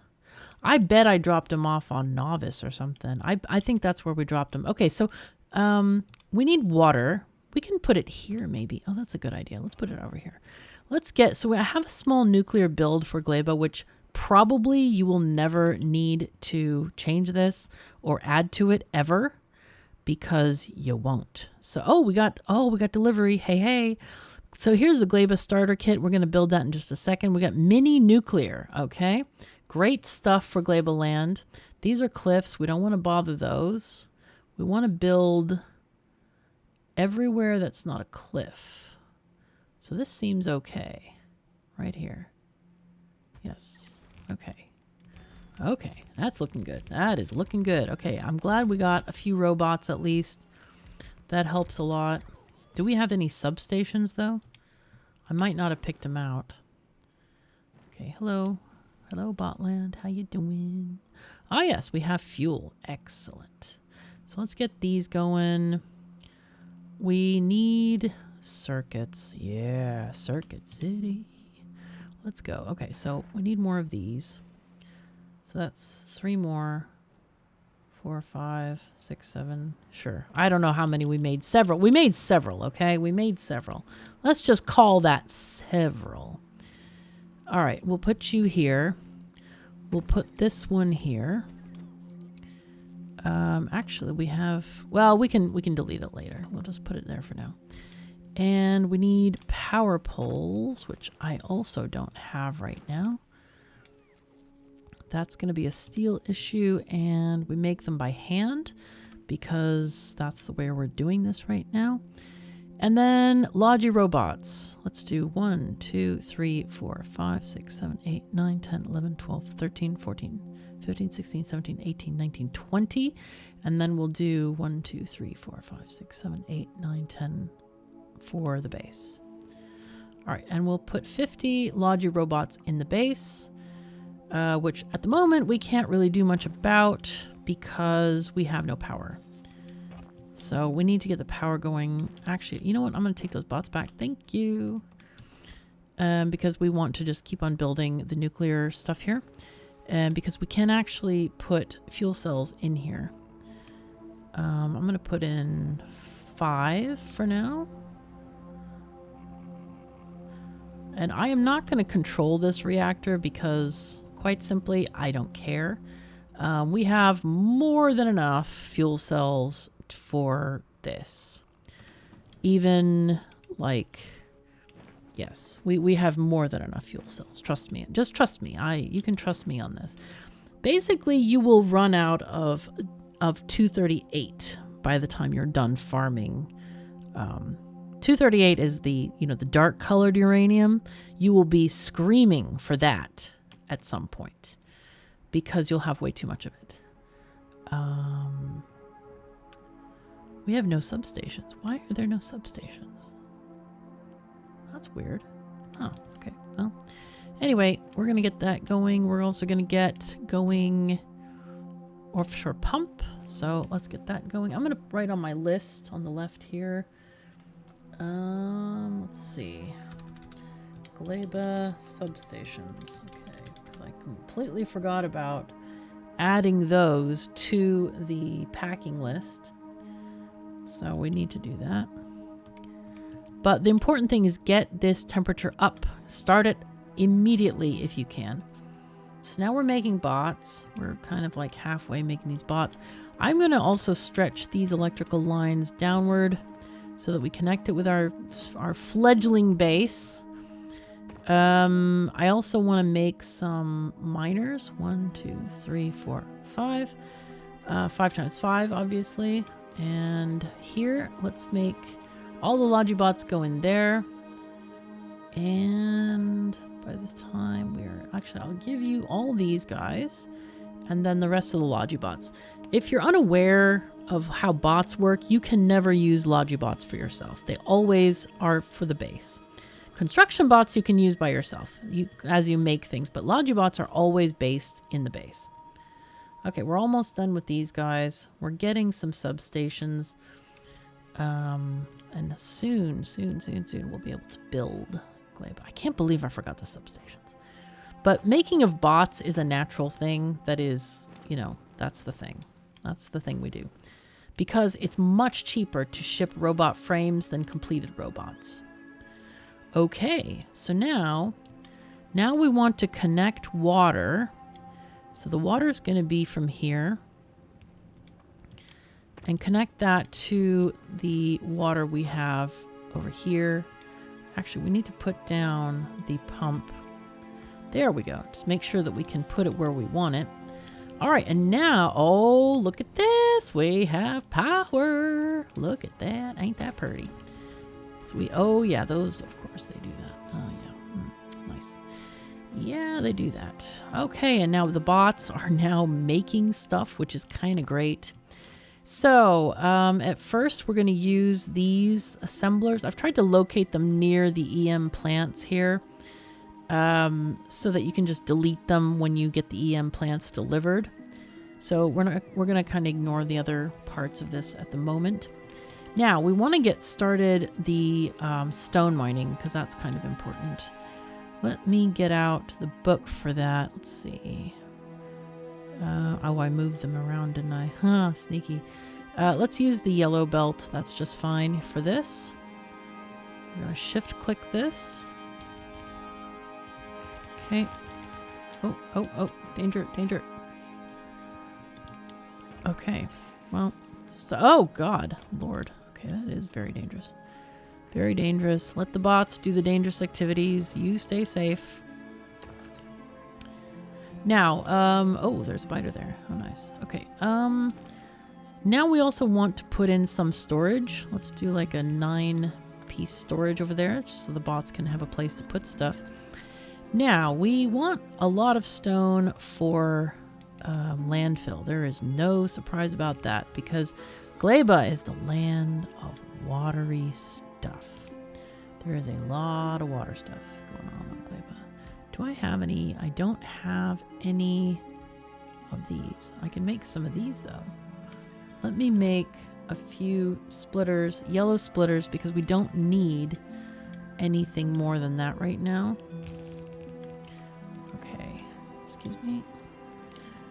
I bet I dropped them off on novice or something. I think that's where we dropped them. Okay, so we need water. We can put it here maybe. Oh, that's a good idea. Let's put it over here. Let's get... So I have a small nuclear build for Gleba, which probably you will never need to change this or add to it ever because you won't. So, we got delivery. Hey. So here's the Gleba starter kit. We're going to build that in just a second. We got mini nuclear, okay? Great stuff for Gleba land. These are cliffs. We don't want to bother those. We want to build everywhere that's not a cliff. So this seems okay. Right here. Yes. Okay. Okay. That's looking good. That is looking good. Okay. I'm glad we got a few robots at least. That helps a lot. Do we have any substations, though? I might not have picked them out. Okay, hello. Hello, Botland. How you doing? Ah, yes, we have fuel. Excellent. So let's get these going. We need Circuits. Yeah, Circuit City. Let's go. Okay, so we need more of these. So that's 3 more. 4, 5, 6, 7. Sure. I don't know how many we made. Several. We made several, okay? We made several. Let's just call that several. All right, we'll put you here. We'll put this one here. Actually, we have... Well, we can delete it later. We'll just put it there for now. And we need power poles, which I also don't have right now. That's going to be a steel issue, and we make them by hand because that's the way we're doing this right now. And then Logi robots. Let's do 1, 2, 3, 4, 5, 6, 7, 8, 9, 10, 11, 12, 13, 14, 15, 16, 17, 18, 19, 20. And then we'll do 1, 2, 3, 4, 5, 6, 7, 8, 9, 10 for the base. All right, and we'll put 50 Logi robots in the base. Which at the moment we can't really do much about because we have no power. So we need to get the power going. Actually, you know what? I'm going to take those bots back. Thank you. Because we want to just keep on building the nuclear stuff here. And because we can actually put fuel cells in here. I'm going to put in 5 for now. And I am not going to control this reactor because... Quite simply, I don't care. We have more than enough fuel cells for this. Even like, yes, we have more than enough fuel cells. Trust me. Just trust me. You can trust me on this. Basically, you will run out of 238 by the time you're done farming. 238 is the dark colored uranium. You will be screaming for that at some point because you'll have way too much of it. We have no substations. Why are there no substations? That's weird. Oh, okay. Well, anyway, we're going to get that going. We're also going to get going offshore pump. So let's get that going. I'm going to write on my list on the left here. Let's see. Gleba substations. Okay. I completely forgot about adding those to the packing list. So we need to do that. But the important thing is get this temperature up. Start it immediately if you can. So now we're making bots. We're kind of like halfway making these bots. I'm going to also stretch these electrical lines downward so that we connect it with our fledgling base. I also want to make some miners. 1, 2, 3, 4, 5. 5 times 5, obviously. And here, let's make all the Logibots go in there. And by the time actually, I'll give you all these guys and then the rest of the Logibots. If you're unaware of how bots work, you can never use Logibots for yourself. They always are for the base. Construction bots you can use by yourself as you make things, but Logibots are always based in the base. Okay, we're almost done with these guys. We're getting some substations. And soon we'll be able to build Gleba. I can't believe I forgot the substations. But making of bots is a natural thing. That is, that's the thing. That's the thing we do. Because it's much cheaper to ship robot frames than completed robots. Okay, so now we want to connect water. So the water is going to be from here. And connect that to the water we have over here. Actually, we need to put down the pump. There we go. Just make sure that we can put it where we want it. All right, and now, oh, look at this. We have power. Look at that. Ain't that pretty? So oh yeah, those, of course they do that. Oh yeah, nice. Yeah, they do that. Okay, and now the bots are now making stuff, which is kind of great. So at first we're going to use these assemblers. I've tried to locate them near the EM plants here so that you can just delete them when you get the EM plants delivered. So we're going to kind of ignore the other parts of this at the moment. Now, we want to get started the stone mining because that's kind of important. Let me get out the book for that. Let's see. Oh, I moved them around, didn't I? Huh, sneaky. Let's use the yellow belt. That's just fine for this. I'm going to shift click this. Okay. Oh, oh, oh. Danger, danger. Okay. Well, oh, God. Lord. Okay, that is very dangerous. Very dangerous. Let the bots do the dangerous activities. You stay safe. Now, oh, there's a biter there. Oh, nice. Okay. Now we also want to put in some storage. Let's do like a 9-piece storage over there, just so the bots can have a place to put stuff. Now, we want a lot of stone for landfill. There is no surprise about that because Gleba is the land of watery stuff. There is a lot of water stuff going on Gleba. Do I have any? I don't have any of these. I can make some of these though. Let me make a few splitters, yellow splitters, because we don't need anything more than that right now. Okay, excuse me.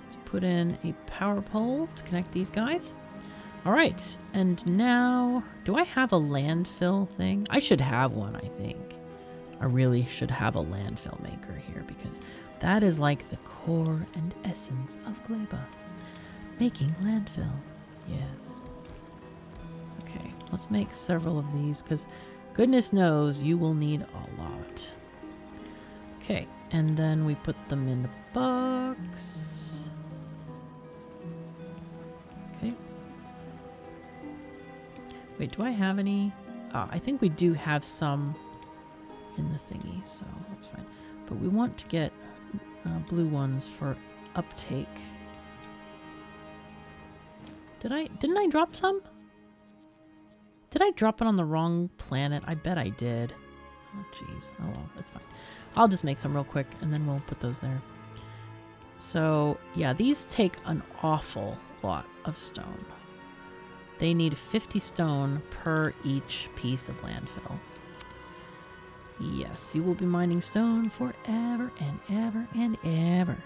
Let's put in a power pole to connect these guys. All right, and now, do I have a landfill thing? I should have one, I think. I really should have a landfill maker here because that is like the core and essence of Gleba. Making landfill, yes. Okay, let's make several of these because goodness knows you will need a lot. Okay, and then we put them in the box. Okay. Wait, do I have any? I think we do have some in the thingy, so that's fine. But we want to get blue ones for uptake. Didn't I drop some? Did I drop it on the wrong planet? I bet I did. Oh, jeez. Oh, well, that's fine. I'll just make some real quick, and then we'll put those there. So, yeah, these take an awful lot of stone. They need 50 stone per each piece of landfill. Yes, you will be mining stone forever and ever and ever.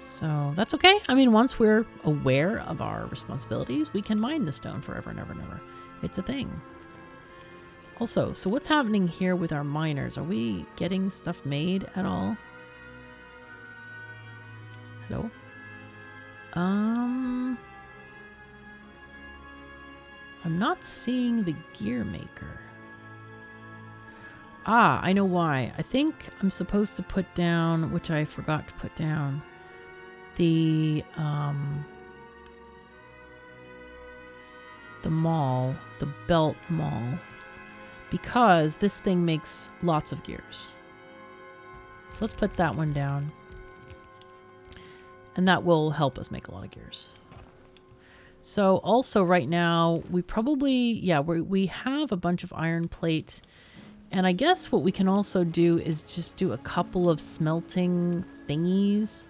So that's okay. I mean, once we're aware of our responsibilities, we can mine the stone forever and ever and ever. It's a thing. Also, so what's happening here with our miners? Are we getting stuff made at all? Hello? I'm not seeing the gear maker. Ah, I know why. I think I'm supposed to put down, which I forgot to put down, the maul, the belt maul, because this thing makes lots of gears. So let's put that one down. And that will help us make a lot of gears. So also right now, we probably, yeah, we have a bunch of iron plate. And I guess what we can also do is just do a couple of smelting thingies.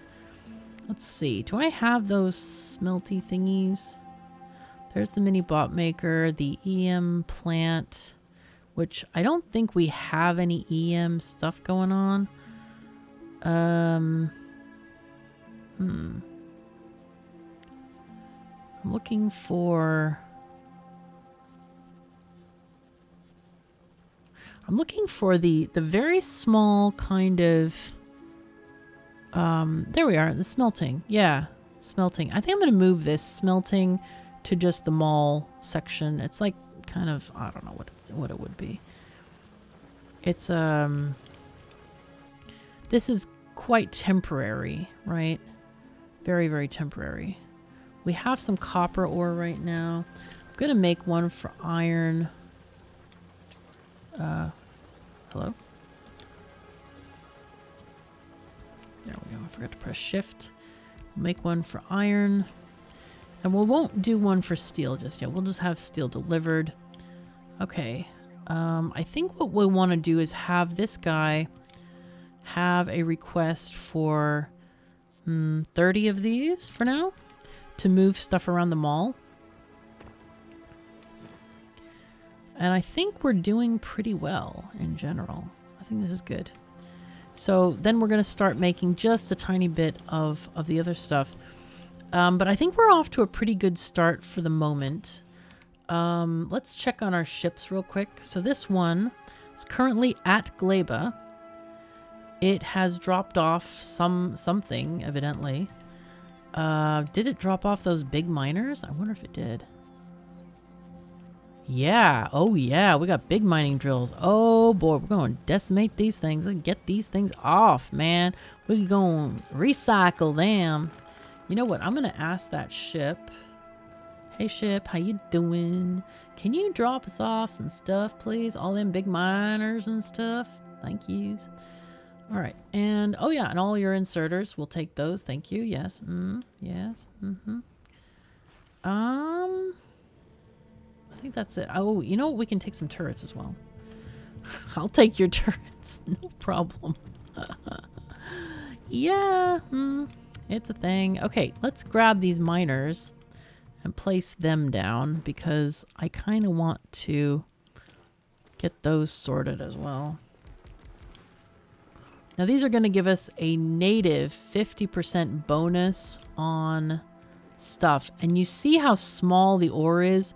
Let's see. Do I have those smelty thingies? There's the mini bot maker, the EM plant, which I don't think we have any EM stuff going on. I'm looking for... I'm looking for the very small kind of, there we are, the smelting. Yeah, smelting. I think I'm going to move this smelting to just the mall section. It's like kind of, I don't know what it would be. It's, this is quite temporary, right? Very, very temporary. We have some copper ore right now. I'm going to make one for iron. Hello? There we go. I forgot to press shift. We'll make one for iron. And we won't do one for steel just yet. We'll just have steel delivered. Okay. I think what we want to do is have this guy have a request for 30 of these for now to move stuff around the mall. And I think we're doing pretty well in general. I think this is good. So then we're going to start making just a tiny bit of the other stuff. But I think we're off to a pretty good start for the moment. Let's check on our ships real quick. So this one is currently at Gleba. It has dropped off something, evidently. Did it drop off those big miners? I wonder if it did. Yeah. Oh, yeah. We got big mining drills. Oh, boy. We're going to decimate these things and get these things off, man. We're going to recycle them. You know what? I'm going to ask that ship. Hey, ship. How you doing? Can you drop us off some stuff, please? All them big miners and stuff. Thank yous. All right. And, oh, yeah. And all your inserters. We'll take those. Thank you. Yes. Yes. I think that's it. Oh, you know what? We can take some turrets as well. I'll take your turrets. No problem. Yeah. It's a thing. Okay, let's grab these miners and place them down because I kind of want to get those sorted as well. Now, these are going to give us a native 50% bonus on stuff. And you see how small the ore is?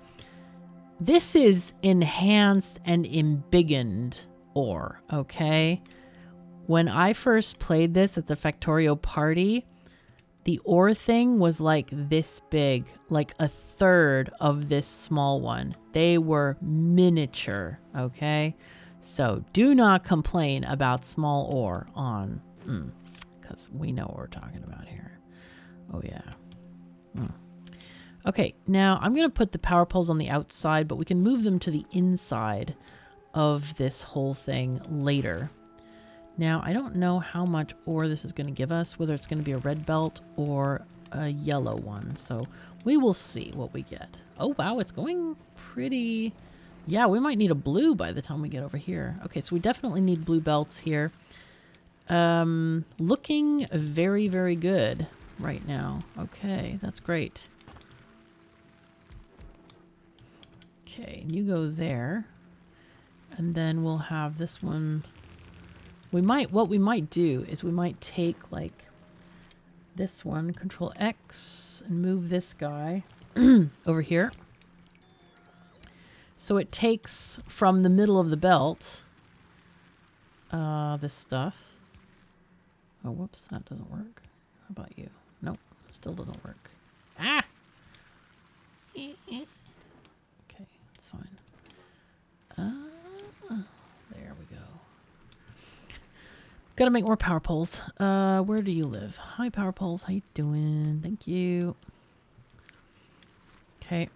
This is enhanced and embiggened ore, okay? When I first played this at the Factorio party, the ore thing was like this big, like a third of this small one. They were miniature, okay? So do not complain about small ore on, because we know what we're talking about here. Oh, yeah. Okay, now I'm going to put the power poles on the outside, but we can move them to the inside of this whole thing later. Now, I don't know how much ore this is going to give us, whether it's going to be a red belt or a yellow one. So we will see what we get. Oh, wow, it's going pretty... Yeah, we might need a blue by the time we get over here. Okay, so we definitely need blue belts here. Looking very, very good right now. Okay, that's great. Okay, you go there. And then we'll have this one. What we might do is we might take like this one, Control X, and move this guy over here. So it takes from the middle of the belt this stuff. Oh, whoops, that doesn't work. How about you? Nope, still doesn't work. Ah! Okay, it's fine. There we go. Gotta make more power poles. Where do you live? Hi, power poles. How you doing? Thank you. Okay.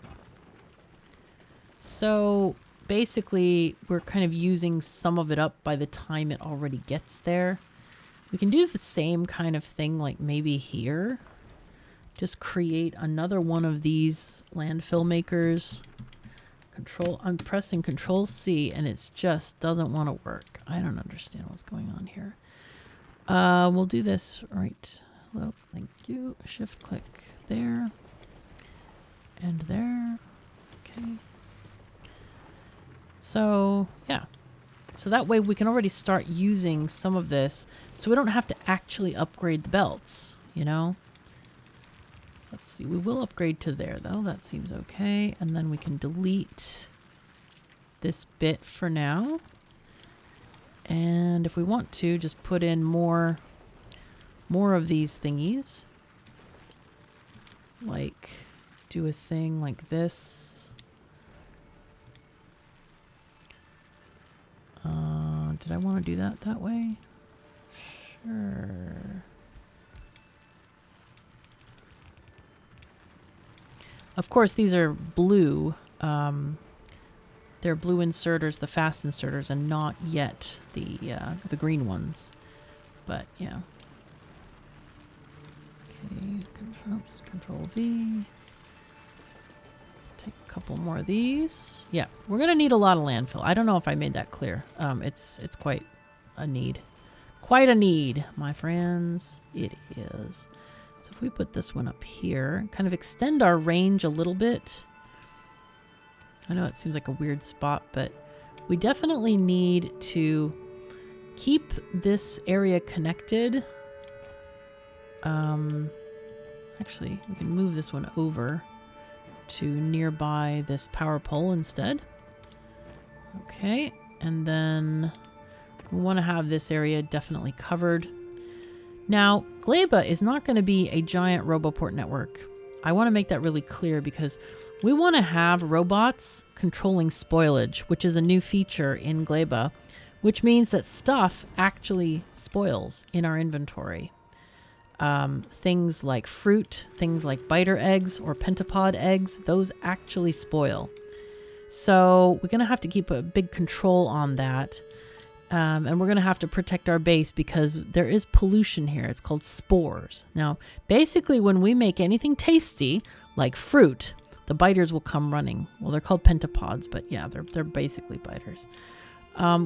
So basically, we're kind of using some of it up by the time it already gets there. We can do the same kind of thing like maybe here. Just create another one of these landfill makers. I'm pressing Control C and it just doesn't want to work. I don't understand what's going on here. We'll do this right. Hello, thank you. Shift click there. And there. Okay. So, yeah. So that way we can already start using some of this so we don't have to actually upgrade the belts, you know? Let's see. We will upgrade to there, though. That seems okay. And then we can delete this bit for now. And if we want to, just put in more of these thingies. Like, do a thing like this. Did I want to do that way? Sure. Of course, these are blue. They're blue inserters, the fast inserters, and not yet the green ones. But yeah. Okay, Control V. Take a couple more of these. Yeah, we're gonna need a lot of landfill. I don't know if I made that clear. It's quite a need. Quite a need, my friends. It is. So if we put this one up here, kind of extend our range a little bit. I know it seems like a weird spot, but we definitely need to keep this area connected. Actually, we can move this one over to nearby this power pole instead. Okay, and then we want to have this area definitely covered. Now, Gleba is not going to be a giant Roboport network. I want to make that really clear because we want to have robots controlling spoilage, which is a new feature in Gleba, which means that stuff actually spoils in our inventory. Things like fruit, things like biter eggs or pentapod eggs, those actually spoil. So we're going to have to keep a big control on that. And we're going to have to protect our base because there is pollution here. It's called spores. Now, basically, when we make anything tasty, like fruit, the biters will come running. Well, they're called pentapods, but yeah, they're basically biters.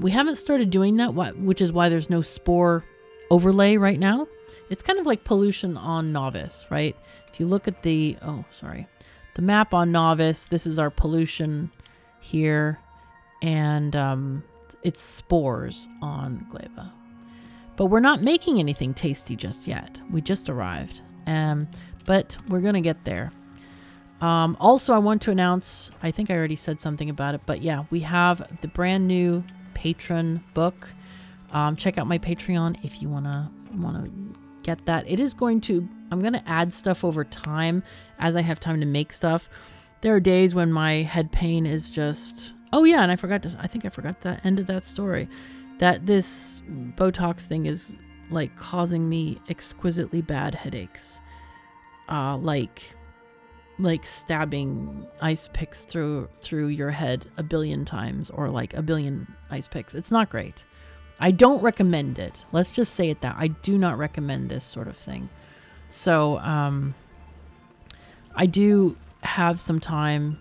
We haven't started doing that, which is why there's no spore overlay right now. It's kind of like pollution on Novice, right? If you look at the map on Novice, this is our pollution here, and it's spores on Gleba. But we're not making anything tasty just yet. We just arrived, but we're going to get there. Also, I want to announce, I think I already said something about it, but yeah, we have the brand new patron book. Check out my Patreon if you want to get that. I'm going to add stuff over time as I have time to make stuff. There are days when my head pain is just, oh yeah, and I forgot the end of that story, that this Botox thing is like causing me exquisitely bad headaches. Like stabbing ice picks through your head a billion times, or like a billion ice picks. It's not great. I don't recommend it. Let's just say it that. I do not recommend this sort of thing. So I do have some time.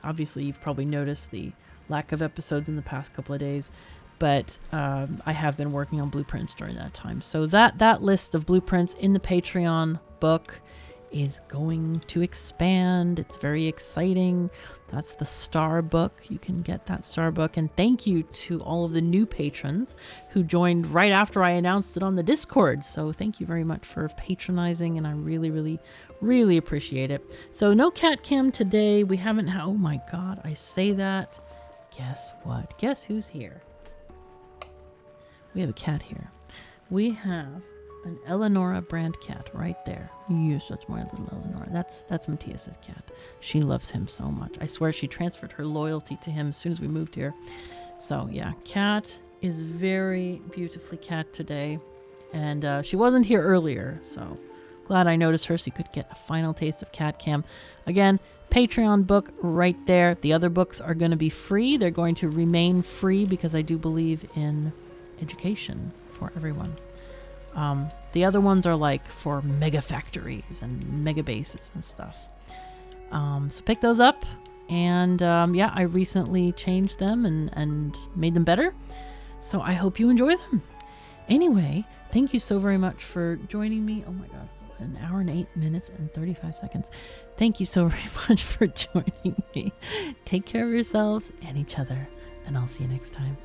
Obviously, you've probably noticed the lack of episodes in the past couple of days, but I have been working on blueprints during that time. So that list of blueprints in the Patreon book is going to expand. It's very exciting. That's the star book. You can get that star book. And thank you to all of the new patrons who joined right after I announced it on the Discord. So thank you very much for patronizing, and I really, really, really appreciate it. So no cat cam today. We haven't oh my God, I say that. Guess what? Guess who's here? We have a cat here. We have an Eleonora brand cat right there. Yes, that's my little Eleonora. That's Matthias's cat. She loves him so much. I swear she transferred her loyalty to him as soon as we moved here. So yeah, cat is very beautifully cat today. And she wasn't here earlier, so glad I noticed her so you could get a final taste of cat cam. Again, Patreon book right there. The other books are going to be free. They're going to remain free because I do believe in education for everyone. The other ones are like for mega factories and megabases and stuff. So pick those up. And yeah, I recently changed them and made them better. So I hope you enjoy them. Anyway, thank you so very much for joining me. Oh my God, it's 1 hour and 8 minutes and 35 seconds. Thank you so very much for joining me. Take care of yourselves and each other, and I'll see you next time.